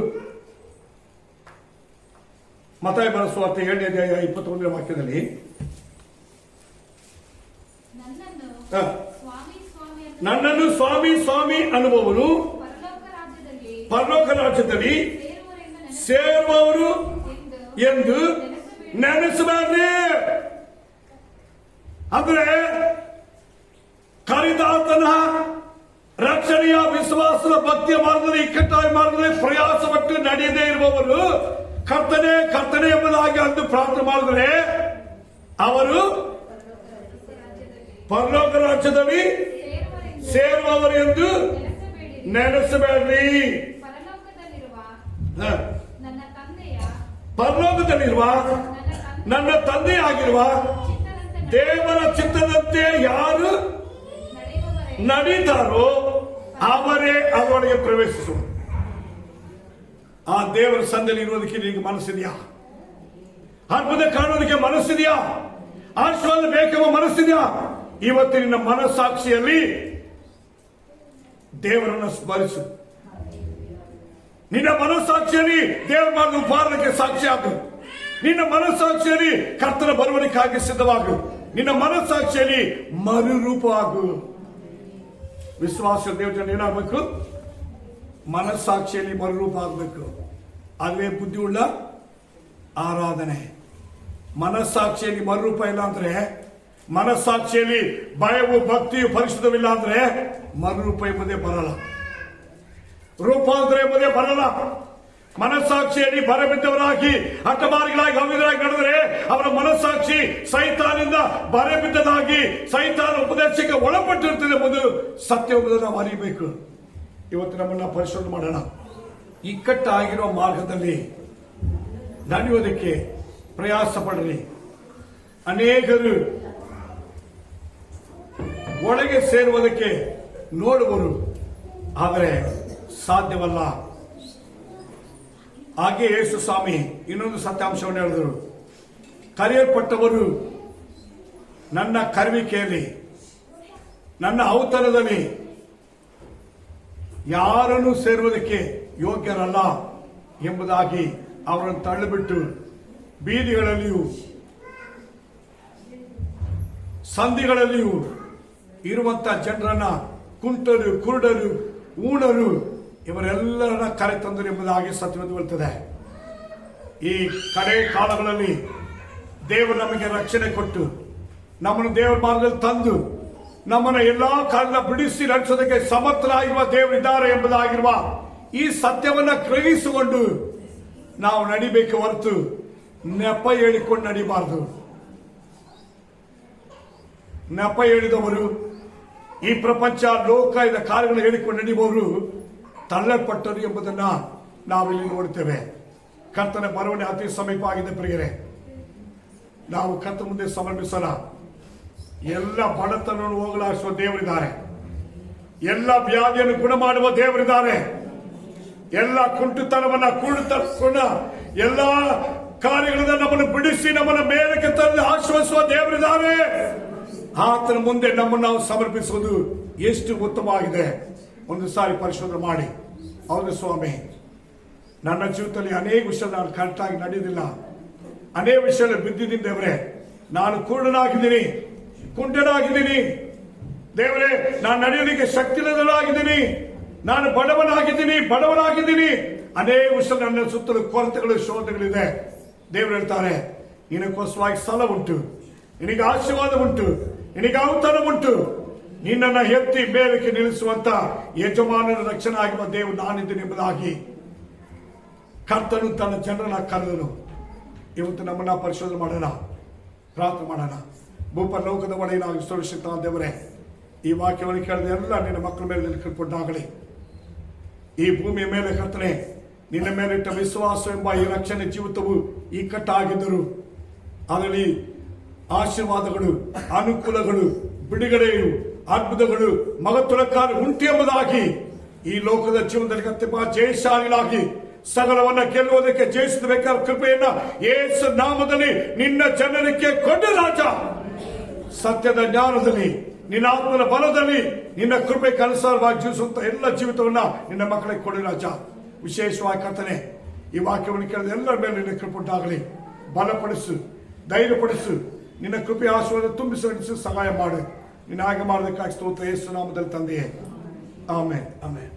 ಮತ್ತಾಯ ಬರೆಸುವಾರ್ಥ 7ನೇ ಅಧ್ಯಾಯ 21ನೇ ವಾಕ್ಯದಲ್ಲಿ, ನನ್ನನ್ನು ಸ್ವಾಮಿ ಸ್ವಾಮಿ ಅನ್ನುವವರು ಪರಲೋಕ ರಾಜ್ಯದಲ್ಲಿ ಸೇರುವವರು ಎಂದು ನೆನೆಸಬೇಡ್ರಿ. ಅಂದ್ರೆ ಕರಿದಾತನ ರಕ್ಷಣೆಯ, ವಿಶ್ವಾಸದ, ಭಕ್ತಿಯ ಮಾರ್ಗದಲ್ಲಿ, ಇಕ್ಕಟ್ಟಾದ ಮಾರ್ಗದಲ್ಲಿ ಪ್ರಯಾಸಪಟ್ಟು ನಡೆಯದೇ ಇರುವವರು ಕರ್ತನೆ ಕರ್ತನೆ ಎಂಬುದಾಗಿ ಅಂದು ಪ್ರಾರ್ಥನೆ ಮಾಡಿದರೆ ಅವರು ಪರಲೋಕ ರಾಜ್ಯದಲ್ಲಿ ಸೇರುವವರು ಎಂದು ನೆನೆಸಬೇಡ್ರಿ. ಪರಲೋಕದಲ್ಲಿರುವ ನನ್ನ ತಂದೆಯಾಗಿರುವ ದೇವರ ಚಿತ್ತದಂತೆ ಯಾರು ನಡೀತಾರೋ ಅವರೇ ಅವರೊಳಗೆ ಪ್ರವೇಶಿಸುವರು. ಆ ದೇವರ ಸಂದಲ್ಲಿ ಇರುವುದಕ್ಕೆ ನಿನಗೆ ಮನಸ್ಸಿದೆಯಾ? ಅದ್ಭುತ ಕಾಣೋದಕ್ಕೆ ಮನಸ್ಸಿದೆಯಾ? ಆಶೀರ್ವಾದ ಬೇಕೆಂಬ ಮನಸ್ಸಿದೆಯಾ? ಇವತ್ತು ನಿನ್ನ ಮನಸ್ಸಾಕ್ಷಿಯಲ್ಲಿ ದೇವರನ್ನು ಸ್ಮರಿಸು. ನಿನ್ನ ಮನಸ್ಸಾಕ್ಷಿಯಲ್ಲಿ ದೇವರ ಮಾಡಿದ ಉಪಹಾರಕ್ಕೆ ಸಾಕ್ಷಿ ಆಗು. ನಿನ್ನ ಮನಸ್ಸಾಕ್ಷಿಯಲ್ಲಿ ಕರ್ತನ ಬರುವಣಿಗಾಗಿ ಸಿದ್ಧವಾಗು. ನಿನ್ನ ಮನಸ್ಸಾಕ್ಷಿಯಲ್ಲಿ ಮರುರೂಪವಾಗು. ವಿಶ್ವಾಸ ದೇವಜನ ಏನಾಗಬೇಕು? ಮನಸ್ಸಾಕ್ಷಿಯಲ್ಲಿ ಮರುರೂಪ ಆಗಬೇಕು. ಅದುವೇ ಬುದ್ಧಿಯುಳ್ಳ ಆರಾಧನೆ. ಮನಸ್ಸಾಕ್ಷಿಯಲ್ಲಿ ಮರುರೂಪ ಇಲ್ಲ ಅಂದ್ರೆ, ಮನಸ್ಸಾಕ್ಷಿಯಲ್ಲಿ ಭಯವು ಭಕ್ತಿಯು ಪರಿಶುದ್ಧವಿಲ್ಲ ಅಂದ್ರೆ ಮರುರೂಪ ಎಂಬುದೇ ಬರಲ್ಲ, ರೂಪಾಂತರ ಎಂಬುದೇ ಬರಲ್ಲ. ಮನಸ್ಸಾಕ್ಷಿಯಲ್ಲಿ ಬರಬಿದ್ದವರಾಗಿ ಹಠಮಾರಿಗಳಾಗಿ ಅವಿಧರಾಗಿ ನಡೆದರೆ ಅವರ ಮನಸ್ಸಾಕ್ಷಿ ಸೈತಾನಿಂದ ಬರಬಿದ್ದದಾಗಿ ಸೈತಾನ ಉಪದೇಶಕ್ಕೆ ಒಳಪಟ್ಟಿರುತ್ತದೆ ಎಂಬುದು ಸತ್ಯ ಎಂಬುದನ್ನು ನಾವು ಅರಿಯಬೇಕು. ಇವತ್ತು ನಮ್ಮನ್ನ ಪರಿಶೋಧನೆ ಮಾಡೋಣ. ಇಕ್ಕಟ್ಟಾಗಿರುವ ಮಾರ್ಗದಲ್ಲಿ ನಡೆಯುವುದಕ್ಕೆ ಪ್ರಯಾಸ ಪಡ್ರಿ. ಅನೇಕರು ಒಳಗೆ ಸೇರುವುದಕ್ಕೆ ನೋಡುವರು, ಆದರೆ ಸಾಧ್ಯವಲ್ಲ. ಹಾಗೆ ಯೇಸು ಸ್ವಾಮಿ ಇನ್ನೊಂದು ಸತ್ಯಾಂಶವನ್ನು ಹೇಳಿದರು. ಕರೆಯಲ್ಪಟ್ಟವರು ನನ್ನ ಕರುವಿಕೆಯಲ್ಲಿ, ನನ್ನ ಔತಣದಲ್ಲಿ ಯಾರನ್ನು ಸೇರುವುದಕ್ಕೆ ಯೋಗ್ಯರಲ್ಲ ಎಂಬುದಾಗಿ ಅವರನ್ನು ತಳ್ಳಿಬಿಟ್ಟು ಬೀದಿಗಳಲ್ಲಿಯೂ ಸಂಧಿಗಳಲ್ಲಿಯೂ ಇರುವಂತಹ ಜನರನ್ನ ಕುಂಟರು, ಕುರುಡರು, ಊಣರು ಇವರೆಲ್ಲರನ್ನ ಕರೆತಂದರು ಎಂಬುದಾಗಿ ಸತ್ಯವೇದ ಹೇಳುತ್ತದೆ. ಈ ಕಡೆ ಕಾಲಗಳಲ್ಲಿ ದೇವರು ನಮಗೆ ರಕ್ಷಣೆ ಕೊಟ್ಟು ನಮ್ಮನ್ನು ದೇವರ ಮಾರ್ಗದಲ್ಲಿ ತಂದು ನಮ್ಮನ್ನು ಎಲ್ಲಾ ಕಾಲದ ಬಿಡಿಸಿ ನಡೆಸೋದಕ್ಕೆ ಸಮರ್ಥರಾಗಿರುವ ದೇವರಿದ್ದಾರೆ ಎಂಬುದಾಗಿರುವ ಈ ಸತ್ಯವನ್ನ ಗ್ರಹಿಸಿಕೊಂಡು ನಾವು ನಡಿಬೇಕು ಹೊರತು ನೆಪ ಹೇಳಿಕೊಂಡು ನಡಿಬಾರದು. ನೆಪ ಹೇಳಿದವರು, ಈ ಪ್ರಪಂಚ ಲೋಕ ಇದ ಕಾರ್ಯಗಳನ್ನು ಹೇಳಿಕೊಂಡು ನಡೆಯುವವರು ತಳ್ಳಲ್ಪಟ್ಟರು ಎಂಬುದನ್ನ ನಾವಿಲ್ಲಿ ನೋಡುತ್ತೇವೆ. ಕರ್ತನ ಬರವಣೆ ಅತಿ ಸಮೀಪ ಆಗಿದೆ ಪ್ರಿಯರೇ. ನಾವು ಕರ್ತ ಮುಂದೆ ಸಮರ್ಪಿಸೋಣ. ಎಲ್ಲ ಬಡತನವನ್ನು ಹೋಗಲಾಡಿಸುವ ದೇವರಿದ್ದಾರೆ. ಎಲ್ಲ ವ್ಯಾಧಿಯನ್ನು ಗುಣ ಮಾಡುವ ದೇವರಿದ್ದಾರೆ. ಎಲ್ಲ ಕುಂಟುತನವನ್ನ ಕೂಡುತ್ತ ಎಲ್ಲ ಕಾರ್ಯಗಳಿಂದ ನಮ್ಮನ್ನು ಬಿಡಿಸಿ ನಮ್ಮನ್ನ ಮೇಲಕ್ಕೆ ತಂದು ಆಶ್ವಸಿಸುವ ದೇವರಿದ್ದಾರೆ. ಆತನ ಮುಂದೆ ನಮ್ಮನ್ನು ನಾವು ಸಮರ್ಪಿಸುವುದು ಎಷ್ಟು ಉತ್ತಮವಾಗಿದೆ. ಒಂದು ಸಾರಿ ಪರಿಶೋಧನೆ ಮಾಡಿ, ಹೌದು ಸ್ವಾಮಿ, ನನ್ನ ಜೀವಿತದಲ್ಲಿ ಅನೇಕ ವಿಷಯ ನಾನು ಕರೆಕ್ಟಾಗಿ ನಡೆಯುವುದಿಲ್ಲ, ಅನೇಕ ವಿಷಯದಲ್ಲಿ ಬಿದ್ದಿದ್ದೀನಿ ದೇವರೇ, ನಾನು ಕುರುಡನಾಗಿದ್ದೀನಿ, ಕುಂಟನಾಗಿದ್ದೀನಿ ದೇವರೇ, ನಾನು ನಡೆಯೋದಕ್ಕೆ ಶಕ್ತಿಯಿಲ್ಲದವನಾಗಿದ್ದೀನಿ, ನಾನು ಬಡವನಾಗಿದ್ದೀನಿ. ಅನೇಕ ವಿಷಯ ನನ್ನ ಸುತ್ತಲೂ ಕೊರತೆಗಳು, ಶೋಧನೆಗಳಿದೆ. ದೇವರು ಹೇಳ್ತಾರೆ, ನಿನಗೋಸ್ಕರವಾಗಿ ಸ್ಥಳ ಉಂಟು, ನಿನಗೆ ಆಶೀರ್ವಾದ ಉಂಟು, ನಿನಗೆ ಔತಣ ಉಂಟು, ನಿನ್ನನ್ನು ಎತ್ತಿ ಮೇಲಕ್ಕೆ ನಿಲ್ಲಿಸುವಂತ ಯಜಮಾನನ ರಕ್ಷಣೆ ಆಗಿರುವ ದೇವರು ನಾನಿದ್ದೇನೆ ಎಂಬುದಾಗಿ ಕರ್ತನು ತನ್ನ ಜನರನ್ನ ಕರೆದನು. ಇವತ್ತು ನಮ್ಮನ್ನ ಪರಿಶೋಧನೆ ಮಾಡೋಣ, ಪ್ರಾರ್ಥನೆ ಮಾಡೋಣ. ಭೂಪರಲೋಕದ ಒಡೆಯ ನಾವು ವಿಶ್ವಸಿತ ದೇವರೇ, ಈ ವಾಕ್ಯವನ್ನು ಕೇಳಿದ ಎಲ್ಲ ನಿನ್ನ ಮಕ್ಕಳ ಮೇಲೆ ನಿಲ್ಕಲ್ಪಟ್ಟಾಗಲಿ. ಈ ಭೂಮಿಯ ಮೇಲೆ ಕರ್ತನೆ ನಿನ್ನ ಮೇಲಿಟ್ಟ ವಿಶ್ವಾಸ ಎಂಬ ಈ ರಕ್ಷಣೆ ಜೀವಿತವು ಇಕ್ಕಟ್ಟಾಗಿದ್ದರು ಅದರಲ್ಲಿ ಆಶೀರ್ವಾದಗಳು, ಅನುಕೂಲಗಳು, ಬಿಡುಗಡೆಯು, ಅದ್ಭುತಗಳು, ಮಗತ್ವಕಾರ ಉಂಟು ಎಂಬುದಾಗಿ ಈ ಲೋಕದ ಜೀವನದಲ್ಲಿ ಕತ್ತಪ್ಪ ಜಯಶಾಲಿಯಾಗಿ ಸಕಲವನ್ನ ಗೆಲ್ಲುವುದಕ್ಕೆ ಜಯಿಸಬೇಕಾದ ಕೃಪೆಯನ್ನ ಯೇಸು ನಾಮದಲ್ಲಿ ನಿನ್ನ ಜನರಿಗೆ ಕೊಡ ರಾಜ. ಸತ್ಯದ ಜ್ಞಾನದಲ್ಲಿ, ನಿನ್ನ ಆತ್ಮನ ಬಲದಲ್ಲಿ, ನಿನ್ನ ಕೃಪೆಗೆ ಅನುಸಾರವಾಗಿ ಜೀವಿಸುವಂತ ಎಲ್ಲ ಜೀವಿತವನ್ನ ನಿನ್ನ ಮಕ್ಕಳಿಗೆ ಕೊಡಿ ರಾಜ. ವಿಶೇಷವಾಗಿ ಕರ್ತನೆ, ಈ ವಾಕ್ಯವನ್ನು ಕೇಳಿದ ಎಲ್ಲರ ಮೇಲೆ ನಿನ್ನ ಕೃಪೆ ಉಂಟಾಗಲಿ. ಬಲಪಡಿಸು, ಧೈರ್ಯಪಡಿಸು, ನಿನ್ನ ಕೃಪೆ ಆಶೀರ್ವಾದ ತುಂಬಿಸಿ ಸಹಾಯ ಮಾಡು. ನಿನ್ನ ಹಾಗೆ ಮಾಡೋದಕ್ಕಾಗಿ ಸ್ತೋತ್ರ ಯೇಸು ನಾಮದಲ್ಲಿ ತಂದೆಯೇ, ಆಮೆನ್, ಆಮೆನ್.